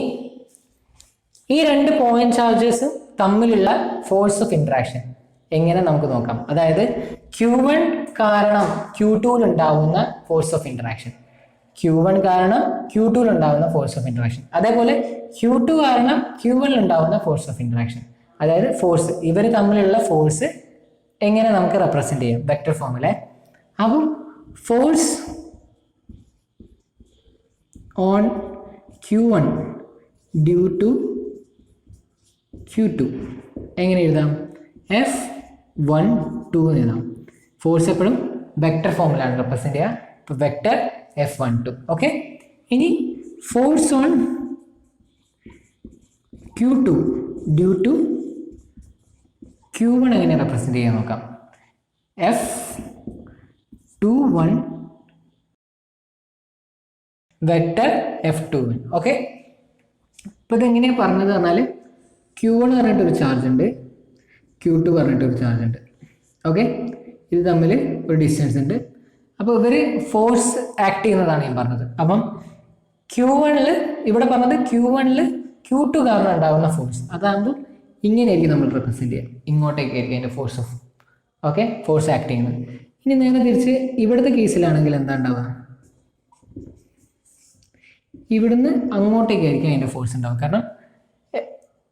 ഈ രണ്ട് പോയിന്റ് ചാർജസ് തമ്മിലുള്ള ഫോഴ്സ് ഓഫ് ഇൻട്രാക്ഷൻ എങ്ങനെ നമുക്ക് നോക്കാം. അതായത് Q1 കാരണം Q2 ഉണ്ടാവുന്ന ഫോഴ്സ് ഓഫ് ഇൻട്രാക്ഷൻ, Q1 കാരണം Q2 ഉണ്ടാവുന്ന ഫോഴ്സ് ഓഫ് ഇൻട്രാക്ഷൻ, അതേപോലെ Q2 കാരണം Q1 ഉണ്ടാവുന്ന ഫോഴ്സ് ഓഫ് ഇൻട്രാക്ഷൻ. അതായത് ഫോഴ്സ്, ഇവർ തമ്മിലുള്ള ഫോഴ്സ് എങ്ങനെ നമുക്ക് റെപ്രസെന്റ് ചെയ്യാം വെക്ടർ ഫോമിലെ. അപ്പം force on Q1 due to Q2 എങ്ങനെ എഴുതാം? F12 എന്ന് എഴുതാം. ഫോഴ്സ് എപ്പോഴും വെക്ടർ ഫോമിലാണ് റെപ്രസെന്റ് ചെയ്യുക. ഇപ്പോൾ വെക്ടർ F12. ഓക്കെ, ഇനി force on Q2 due to Q1 എങ്ങനെ റെപ്രസെന്റ് ചെയ്യാൻ നോക്കാം. F21 vector F21. ഓക്കെ, ഇപ്പോൾ ഇതെങ്ങനെയാണ് പറഞ്ഞത് പറഞ്ഞാൽ Q1 പറഞ്ഞിട്ടൊരു ചാർജ് ഉണ്ട്, Q2 പറഞ്ഞിട്ടൊരു ചാർജ് ഉണ്ട്. ഓക്കെ, ഇത് തമ്മിൽ ഒരു ഡിസ്റ്റൻസ് ഉണ്ട്. അപ്പോൾ ഇവർ ഫോഴ്സ് ആക്ട് ചെയ്യുന്നതാണ് ഞാൻ പറഞ്ഞത്. അപ്പം Q1 ഇവിടെ പറഞ്ഞത് Q1 Q2 കാരണം ഉണ്ടാകുന്ന ഫോഴ്സ്, അതാകുമ്പോൾ ഇങ്ങനെയായിരിക്കും നമ്മൾ റെപ്രസെന്റ് ചെയ്യുക. ഇങ്ങോട്ടേക്കായിരിക്കും അതിൻ്റെ ഫോഴ്സ് ഓഫ് ഫോഴ്സ് ആക്ട് ചെയ്യുന്നത്. ഇനി നേരെ തിരിച്ച് ഇവിടുത്തെ കേസിലാണെങ്കിൽ എന്താ ഉണ്ടാവുക? ഇവിടുന്ന് അങ്ങോട്ടേക്കായിരിക്കും അതിൻ്റെ ഫോഴ്സ് ഉണ്ടാവുക. കാരണം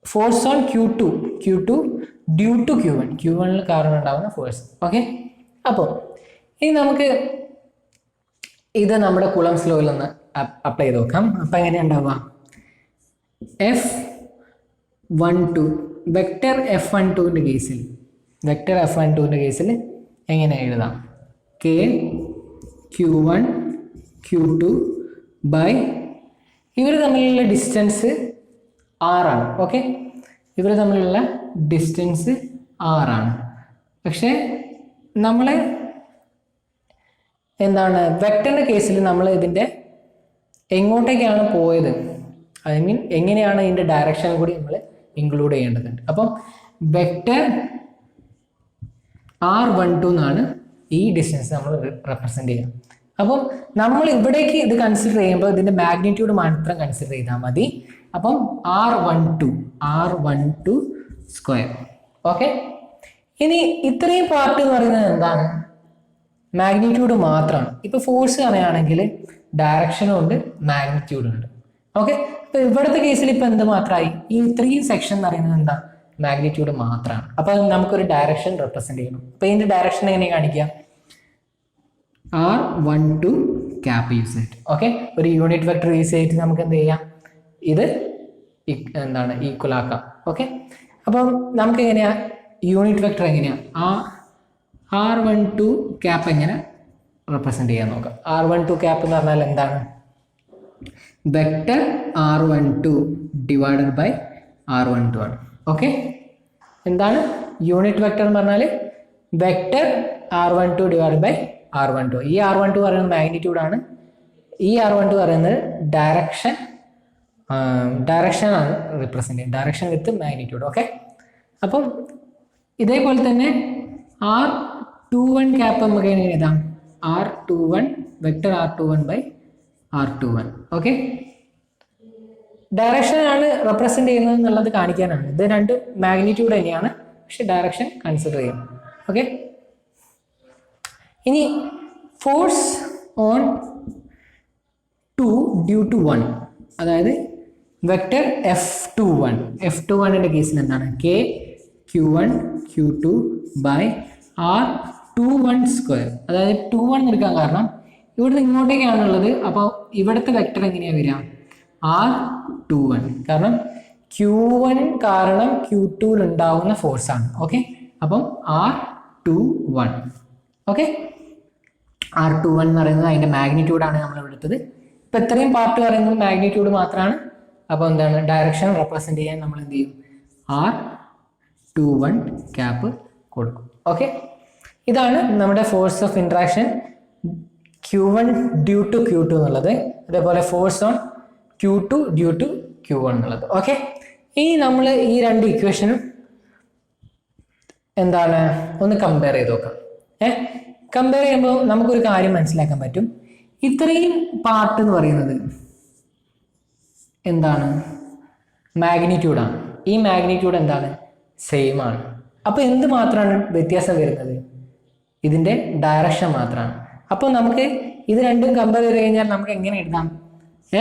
force on Q2 due to Q1 കാരണം ഉണ്ടാകുന്ന ഫോഴ്സ്. ഓക്കെ, അപ്പോൾ ഇനി നമുക്ക് ഇത് നമ്മുടെ കുളംബ്സ് ലോയിൽ ഒന്ന് അപ്ലൈ ചെയ്ത് നോക്കാം. അപ്പം എങ്ങനെയാണ് ഉണ്ടാവുക? F12 വെക്ടർ F12ൻ്റെ കേസിൽ എങ്ങനെ എഴുതാം? K Q1 Q2 ബൈ ഇവർ തമ്മിലുള്ള ഡിസ്റ്റൻസ് R ആണ്. ഓക്കെ, ഇവർ തമ്മിലുള്ള ഡിസ്റ്റൻസ് R ആണ്. പക്ഷേ നമ്മൾ എന്താണ് വെക്ടറിൻ്റെ കേസിൽ നമ്മൾ ഇതിൻ്റെ എങ്ങോട്ടേക്കാണ് പോയത്, ഐ മീൻ എങ്ങനെയാണ് ഇതിൻ്റെ ഡയറക്ഷൻ കൂടി നമ്മൾ ഇൻക്ലൂഡ് ചെയ്യേണ്ടതുണ്ട്. അപ്പം വെക്ടർ R12 എന്നാണ് ഈ ഡിസ്റ്റൻസ് നമ്മൾ റെപ്രസെന്റ് ചെയ്യുക. അപ്പം നമ്മൾ ഇവിടേക്ക് ഇത് കൺസിഡർ ചെയ്യുമ്പോൾ ഇതിൻ്റെ മാഗ്നിറ്റ്യൂഡ് മാത്രം കൺസിഡർ ചെയ്താൽ മതി. അപ്പം R12 സ്ക്വയർ. ഓക്കെ, ഇനി ഇത്രയും പാർട്ട് എന്ന് പറയുന്നത് എന്താണ്? മാഗ്നിറ്റ്യൂഡ് മാത്രമാണ്. ഇപ്പോൾ ഫോഴ്സ് പറയുകയാണെങ്കിൽ ഡയറക്ഷനും ഉണ്ട്, മാഗ്നിറ്റ്യൂഡും ഉണ്ട്. ഓക്കെ, അപ്പൊ ഇവിടുത്തെ കേസിൽ ഇപ്പൊ എന്ത് മാത്രമായി? ഈ 3 സെക്ഷൻ എന്ന് പറയുന്നത് എന്താ? മാഗ്നിറ്റ്യൂഡ് മാത്രമാണ്. അപ്പൊ നമുക്കൊരു ഡയറക്ഷൻ റെപ്രസെന്റ് ചെയ്യണം. അപ്പൊ ഇതിന്റെ ഡയറക്ഷൻ എങ്ങനെ കാണിക്കാം? R12 ക്യാപ്പ് യൂസ് ചെയ്തിട്ട്. ഓക്കെ, ഒരു യൂണിറ്റ് വെക്ടർ യൂസ് ചെയ്തിട്ട് നമുക്ക് എന്ത് ചെയ്യാം? ഇത് എന്താണ് ഈക്വൽ ആക്കാം. ഓക്കെ, അപ്പം നമുക്ക് എങ്ങനെയാ യൂണിറ്റ് വെക്ടർ എങ്ങനെയാ R12 ക്യാപ്പ് എങ്ങനെ റെപ്രസെന്റ് ചെയ്യാൻ നോക്കാം. R12 ക്യാപ്പ് എന്ന് പറഞ്ഞാൽ എന്താണ്? Vector R12 divided by R12 ആണ്. ഓക്കെ, എന്താണ് യൂണിറ്റ് വെക്ടർ എന്ന് പറഞ്ഞാൽ vector R12 divide by R12. ഈ R12 പറയുന്നത് മാഗ്നിറ്റ്യൂഡ് ആണ്, ഈ R12 പറയുന്നത് ഡയറക്ഷൻ ആണ് റിപ്രസെന്റ് ചെയ്യുന്നത്, ഡയറക്ഷൻ വിത്ത് മാഗ്നിറ്റ്യൂഡ്. ഓക്കെ, അപ്പം ഇതേപോലെ തന്നെ R21 ക്യാപ്പ് നമുക്ക് എങ്ങനെ എഴുതാം? R21 vector R21 by R21. Okay, direction ആണ് റെപ്രസെന്റ് ചെയ്യുന്നത് എന്നുള്ളത് കാണിക്കാനാണ്. ഇത് രണ്ട് മാഗ്നിറ്റ്യൂഡ് തന്നെയാണ്, പക്ഷെ ഡയറക്ഷൻ കൺസിഡർ ചെയ്യും. ഓക്കെ, ഇനി ഫോഴ്സ് ഓൺ 2 ഡ്യൂ ടു 1, അതായത് വെക്ടർ F21ന്റെ കേസിൽ എന്താണ്? Q1 Q2 by R21 square. അതായത് 21 എടുക്കാൻ കാരണം ഇവിടുന്ന് ഇങ്ങോട്ടേക്കാണുള്ളത്. അപ്പോൾ ഇവിടുത്തെ വെക്ടർ എങ്ങനെയാണ് വരിക? R21, കാരണം Q1 കാരണം Q2 ഉണ്ടാവുന്ന ഫോഴ്സ് ആണ്. ഓക്കെ, അപ്പം R21. ഓക്കെ, R21 എന്ന് പറയുന്നത് അതിന്റെ മാഗ്നിറ്റ്യൂഡ് ആണ് നമ്മൾ എടുത്തത്. ഇപ്പൊ ഇത്രയും പാർട്ട് പറയുന്നത് മാഗ്നിറ്റ്യൂഡ് മാത്രമാണ്. അപ്പോൾ എന്താണ് ഡയറക്ഷൻ റെപ്രസെന്റ് ചെയ്യാൻ നമ്മൾ എന്ത് ചെയ്യും? R21 ക്യാപ്പ് കൊടുക്കും. ഓക്കെ, ഇതാണ് നമ്മുടെ force of interaction Q1 due to Q2 എന്നുള്ളത്, അതേപോലെ force on Q2 due to Q1 എന്നുള്ളത്. ഓക്കെ, ഇനി നമ്മൾ ഈ രണ്ട് ഇക്വേഷനും എന്താണ് ഒന്ന് കമ്പയർ ചെയ്ത് നോക്കാം. കമ്പയർ ചെയ്യുമ്പോൾ നമുക്കൊരു കാര്യം മനസ്സിലാക്കാൻ പറ്റും. ഇത്രയും പാർട്ട് എന്ന് പറയുന്നത് എന്താണ്? മാഗ്നിറ്റ്യൂഡാണ്. ഈ മാഗ്നിറ്റ്യൂഡ് എന്താണ്? സെയിം ആണ്. അപ്പൊ എന്ത് മാത്രമാണ് വ്യത്യാസം വരുന്നത്? ഇതിന്റെ ഡയറക്ഷൻ മാത്രമാണ്. അപ്പോൾ നമുക്ക് ഇത് രണ്ടും കമ്പയർ ചെയ്ത് കഴിഞ്ഞാൽ നമുക്ക് എങ്ങനെ എഴുതാം?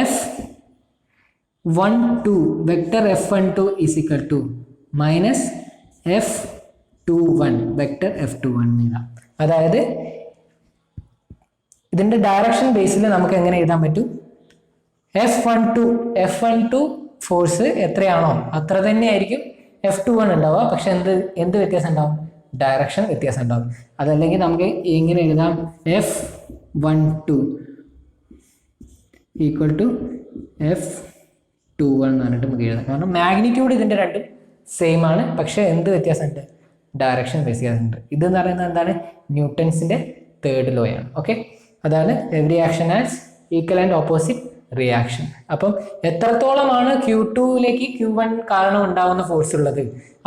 F12 vector F12 is equal to minus F21 vector F21 എഴുതാം. അതായത് ഇതിന്റെ ഡയറക്ഷൻ ബേസിൽ നമുക്ക് എങ്ങനെ എഴുതാൻ പറ്റും? F12 ഫോഴ്സ് എത്രയാണോ അത്ര തന്നെ ആയിരിക്കും F21 ഉണ്ടാവുക. പക്ഷെ എന്ത് വ്യത്യാസം ഉണ്ടാവും? ഡയറക്ഷൻ വ്യത്യാസം ഉണ്ടാവും. അതല്ലെങ്കിൽ നമുക്ക് എങ്ങനെ എഴുതാം? F12 ഈക്വൽ ടു F21 എന്ന് പറഞ്ഞിട്ട് നമുക്ക് എഴുതാം. കാരണം മാഗ്നിറ്റ്യൂഡ് ഇതിന്റെ രണ്ടും സെയിം ആണ്, പക്ഷെ എന്ത് വ്യത്യാസമുണ്ട്? ഡയറക്ഷൻ വ്യത്യാസമുണ്ട്. ഇതെന്ന് പറയുന്നത് എന്താണ്? ന്യൂട്ടൺസിന്റെ തേർഡ് ലോ ആണ്. ഓക്കെ, അതാണ് every action has equal and opposite reaction. അപ്പം എത്രത്തോളമാണ് Q2ലേക്ക് Q1 കാരണം ഉണ്ടാകുന്ന ഫോഴ്സ് ഉള്ളത്,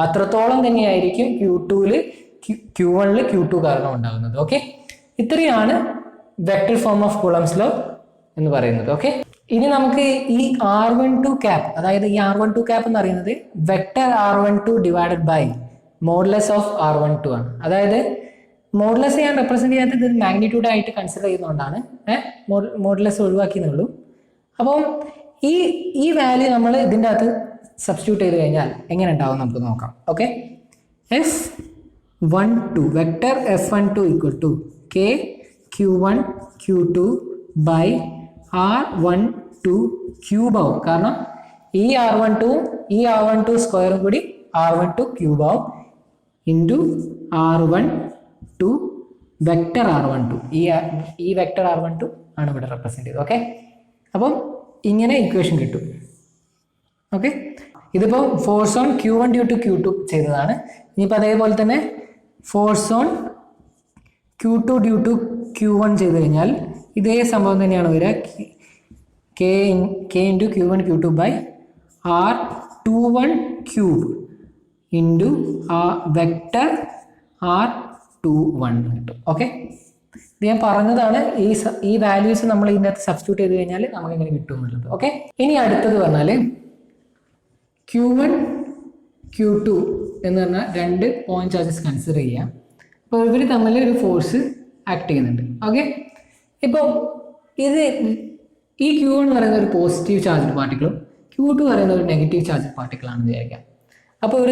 അത്രത്തോളം തന്നെയായിരിക്കും Q1 Q2 കാരണം ഉണ്ടാകുന്നത്. ഓക്കെ, ഇത്രയാണ് vector form of Coulomb's law എന്ന് പറയുന്നത്. ഓക്കെ, ഇനി നമുക്ക് ഈ R12 ക്യാപ്പ്, അതായത് ഈ R12 ക്യാപ്പ് എന്ന് പറയുന്നത് vector R12 divided by modulus of R12 ആണ്. അതായത് മോഡുലസ് ഞാൻ റെപ്രസെന്റ് ചെയ്യാത്തത് മാഗ്നിറ്റ്യൂഡ് ആയിട്ട് കൺസിഡർ ചെയ്യുന്നതുകൊണ്ടാണ് മോഡുലസ് ഒഴിവാക്കിയെന്നുള്ളൂ. അപ്പം ഈ വാല്യൂ നമ്മൾ ഇതിൻ്റെ അകത്ത് സബ്സ്റ്റിറ്റ്യൂട്ട് ചെയ്ത് കഴിഞ്ഞാൽ എങ്ങനെ ഉണ്ടാവും നമുക്ക് നോക്കാം. Okay, F12 vector F12 equal to Q1 Q2 by R12 cube ആവും. കാരണം ഈ R12 സ്ക്വയറും കൂടി R12 ക്യൂബ് ആവും ഇൻറ്റു R12 വെക്ടർ R12. ഈ വെക്ടർ R12 ആണ് ഇവിടെ റെപ്രസെന്റ് ചെയ്തത്. ഓക്കെ, അപ്പം ഇങ്ങനെ ഇക്വേഷൻ കിട്ടും. ഓക്കെ, ഇതിപ്പോൾ force on Q1 due to Q2 ചെയ്തതാണ്. ഇനിയിപ്പോൾ അതേപോലെ തന്നെ force on Q2 due to Q1 ചെയ്ത് കഴിഞ്ഞാൽ ഇതേ സംഭവം തന്നെയാണ് വരിക. K into Q1 Q2 by R21 cube into vector R21 കിട്ടും. ഓക്കെ, ഇത് ഞാൻ പറഞ്ഞതാണ്. ഈ വാല്യൂസ് നമ്മൾ ഇതിനകത്ത് സബ്സ്റ്റിറ്റ്യൂട്ട് ചെയ്ത് കഴിഞ്ഞാൽ നമുക്ക് എങ്ങനെ കിട്ടും എന്നുള്ളത്. ഓക്കെ, ഇനി അടുത്തത് പറഞ്ഞാൽ Q1 Q2 എന്ന് പറഞ്ഞാൽ രണ്ട് പോയിന്റ് ചാർജസ് കൺസിഡർ ചെയ്യാം. അപ്പോൾ ഇവർ തമ്മിൽ ഒരു ഫോഴ്സ് ആക്ട് ചെയ്യുന്നുണ്ട്. ഓക്കെ, ഇപ്പോൾ ഇത് ഈ Q1 എന്ന് പറയുന്ന ഒരു പോസിറ്റീവ് ചാർജ് പാർട്ടിക്കിളും Q2 പറയുന്ന ഒരു നെഗറ്റീവ് ചാർജ് പാർട്ടിക്കിളാണെന്ന് വിചാരിക്കാം. അപ്പോൾ ഇവർ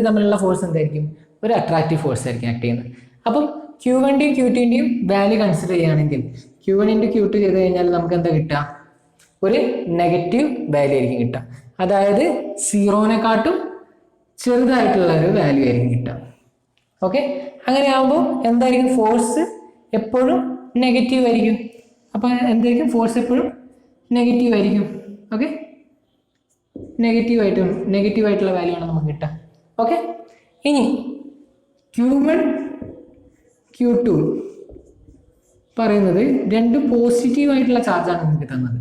തമ്മിലുള്ള ഫോഴ്സ് എന്തായിരിക്കും? ഒരു അട്രാക്റ്റീവ് ഫോഴ്സ് ആയിരിക്കും ആക്ട് ചെയ്യുന്നത്. അപ്പം Q1ൻ്റെയും Q2ൻ്റെയും വാല്യൂ കൺസിഡർ ചെയ്യുകയാണെങ്കിൽ Q1 × Q2 ചെയ്ത് കഴിഞ്ഞാൽ നമുക്ക് എന്താ കിട്ടുക? ഒരു നെഗറ്റീവ് വാല്യൂ ആയിരിക്കും കിട്ടുക. അതായത് 0നെക്കാട്ടും ചെറുതായിട്ടുള്ള ഒരു വാല്യൂ ആയിരിക്കും കിട്ടുക. ഓക്കെ, അങ്ങനെയാകുമ്പോൾ എന്തായിരിക്കും? ഫോഴ്സ് എപ്പോഴും നെഗറ്റീവ് ആയിരിക്കും. അപ്പോൾ എന്തായിരിക്കും? ഫോഴ്സ് എപ്പോഴും നെഗറ്റീവ് ആയിരിക്കും. ഓക്കെ, നെഗറ്റീവായിട്ടുള്ള വാല്യൂ ആണ് നമുക്ക് കിട്ടുക. ഓക്കെ, ഇനി Q1 Q2 പറയുന്നത് രണ്ടും പോസിറ്റീവായിട്ടുള്ള ചാർജാണ് നിങ്ങൾക്ക് തന്നത്.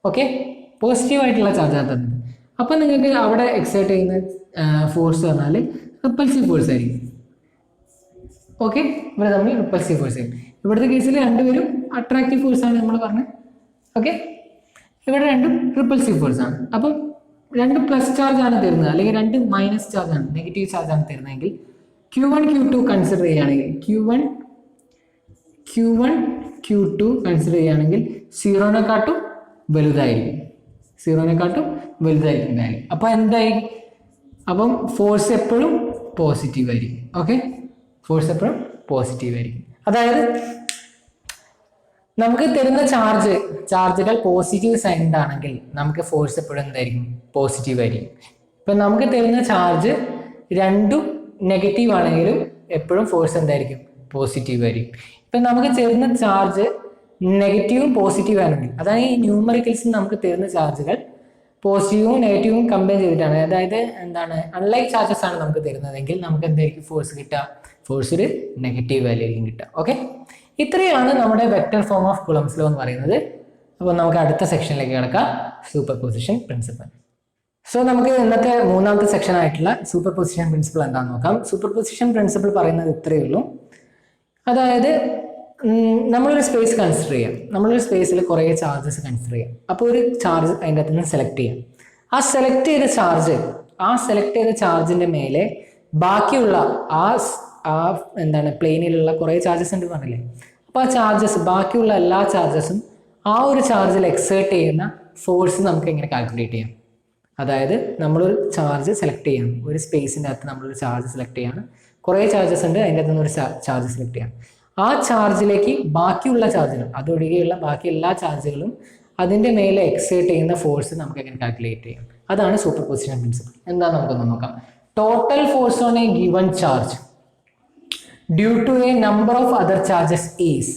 ഓക്കെ, പോസിറ്റീവായിട്ടുള്ള ചാർജാണ് തന്നത്. അപ്പം നിങ്ങൾക്ക് അവിടെ എക്സൈറ്റ് ചെയ്യുന്ന ഫോഴ്സ് പറഞ്ഞാൽ റിപ്പൾസീവ് ഫോഴ്സ് ആയിരിക്കും. ഓക്കെ, ഇവിടെ തമ്മിൽ റിപ്പൾസീവ് ഫോഴ്സ് ആയിരിക്കും. ഇവിടുത്തെ കേസിൽ രണ്ടുപേരും അട്രാക്റ്റീവ് ഫോഴ്സാണ് നമ്മൾ പറഞ്ഞത്. ഓക്കെ, ഇവിടെ രണ്ടും റിപ്പൾസീവ് ഫോഴ്സാണ്. അപ്പം രണ്ട് പ്ലസ് ചാർജാണ് തരുന്നത്, അല്ലെങ്കിൽ രണ്ട് മൈനസ് ചാർജാണ്, നെഗറ്റീവ് ചാർജാണ് തരുന്നതെങ്കിൽ Q1 Q2 കൺസിഡർ ചെയ്യുകയാണെങ്കിൽ Q1 Q2 കൺസിഡർ ചെയ്യുകയാണെങ്കിൽ 0നെക്കാട്ടും വലുതായിരിക്കും വാല്യൂ. അപ്പോൾ എന്തായി? അപ്പം ഫോഴ്സ് എപ്പോഴും പോസിറ്റീവ് ആയിരിക്കും. ഓക്കെ, ഫോഴ്സ് എപ്പോഴും പോസിറ്റീവ് ആയിരിക്കും. അതായത് നമുക്ക് തരുന്ന ചാർജുകൾ പോസിറ്റീവ് സൈൻഡ് ആണെങ്കിൽ നമുക്ക് ഫോഴ്സ് എപ്പോഴും എന്തായിരിക്കും? പോസിറ്റീവ് ആയിരിക്കും. ഇപ്പം നമുക്ക് തരുന്ന ചാർജ് രണ്ടും നെഗറ്റീവ് ആണെങ്കിലും എപ്പോഴും ഫോഴ്സ് എന്തായിരിക്കും? പോസിറ്റീവ് ആയിരിക്കും. ഇപ്പം നമുക്ക് തരുന്ന ചാർജ് നെഗറ്റീവും പോസിറ്റീവ് ആണെങ്കിൽ, അതായത് ഈ ന്യൂമറിക്കൽസിൽ നമുക്ക് തരുന്ന ചാർജുകൾ പോസിറ്റീവും നെഗറ്റീവും കമ്പയർ ചെയ്തിട്ടാണ്. അതായത് എന്താണ്? അൺലൈക്ക് ചാർജസ് ആണ് നമുക്ക് തരുന്നതെങ്കിൽ നമുക്ക് എന്തായിരിക്കും ഫോഴ്സ് കിട്ടുക? ഫോഴ്സ് ഒരു നെഗറ്റീവ് വാല്യൂ ആയിരിക്കും കിട്ടുക. ഓക്കെ, ഇത്രയാണ് നമ്മുടെ vector form of Coulomb's law എന്ന് പറയുന്നത്. അപ്പോൾ നമുക്ക് അടുത്ത സെക്ഷനിലേക്ക് കിടക്കാം, സൂപ്പർ പൊസിഷൻ പ്രിൻസിപ്പൽ. സോ നമുക്ക് ഇന്നത്തെ മൂന്നാമത്തെ സെക്ഷൻ ആയിട്ടുള്ള സൂപ്പർ പൊസിഷൻ പ്രിൻസിപ്പൾ എന്താണെന്ന് നോക്കാം. സൂപ്പർ പൊസിഷൻ പ്രിൻസിപ്പൾ പറയുന്നത് ഇത്രയേ ഉള്ളൂ. അതായത് നമ്മളൊരു സ്പേസ് കൺസിഡർ ചെയ്യാം. നമ്മളൊരു സ്പേസിൽ കുറേ ചാർജസ് കൺസിഡർ ചെയ്യാം. അപ്പോൾ ഒരു ചാർജ് അതിൻ്റെ അകത്ത് നിന്ന് സെലക്ട് ചെയ്യാം. ആ സെലക്ട് ചെയ്ത ചാർജിൻ്റെ മേലെ ബാക്കിയുള്ള എന്താണ് പ്ലെയിനിലുള്ള കുറേ ചാർജസ് ഉണ്ട് പറഞ്ഞില്ലേ? അപ്പോൾ ആ ചാർജസ്, ബാക്കിയുള്ള എല്ലാ ചാർജസും ആ ഒരു ചാർജിൽ എക്സേർട്ട് ചെയ്യുന്ന ഫോഴ്സ് നമുക്ക് എങ്ങനെ കാൽക്കുലേറ്റ് ചെയ്യാം? അതായത് നമ്മളൊരു ചാർജ് സെലക്ട് ചെയ്യണം, ഒരു സ്പേസിൻ്റെ അകത്ത് നമ്മളൊരു ചാർജ് സെലക്ട് ചെയ്യാണ്. കുറേ ചാർജസ് ഉണ്ട്, അതിൻ്റെ അകത്ത് നിന്ന് ഒരു ചാർജ് സെലക്ട് ചെയ്യാം. ആ ചാർജിലേക്ക് ബാക്കിയുള്ള ചാർജുകൾ, അതൊഴികെയുള്ള ബാക്കി എല്ലാ ചാർജുകളും അതിൻ്റെ മേലെ എക്സേർട്ട് ചെയ്യുന്ന ഫോഴ്സ് നമുക്ക് എങ്ങനെ കാൽക്കുലേറ്റ് ചെയ്യാം? അതാണ് സൂപ്പർ പൊസിഷൻ പ്രിൻസിപ്പൾ. എന്താ നമുക്കൊന്ന് നോക്കാം. Total force on A given charge due to a number of other charges is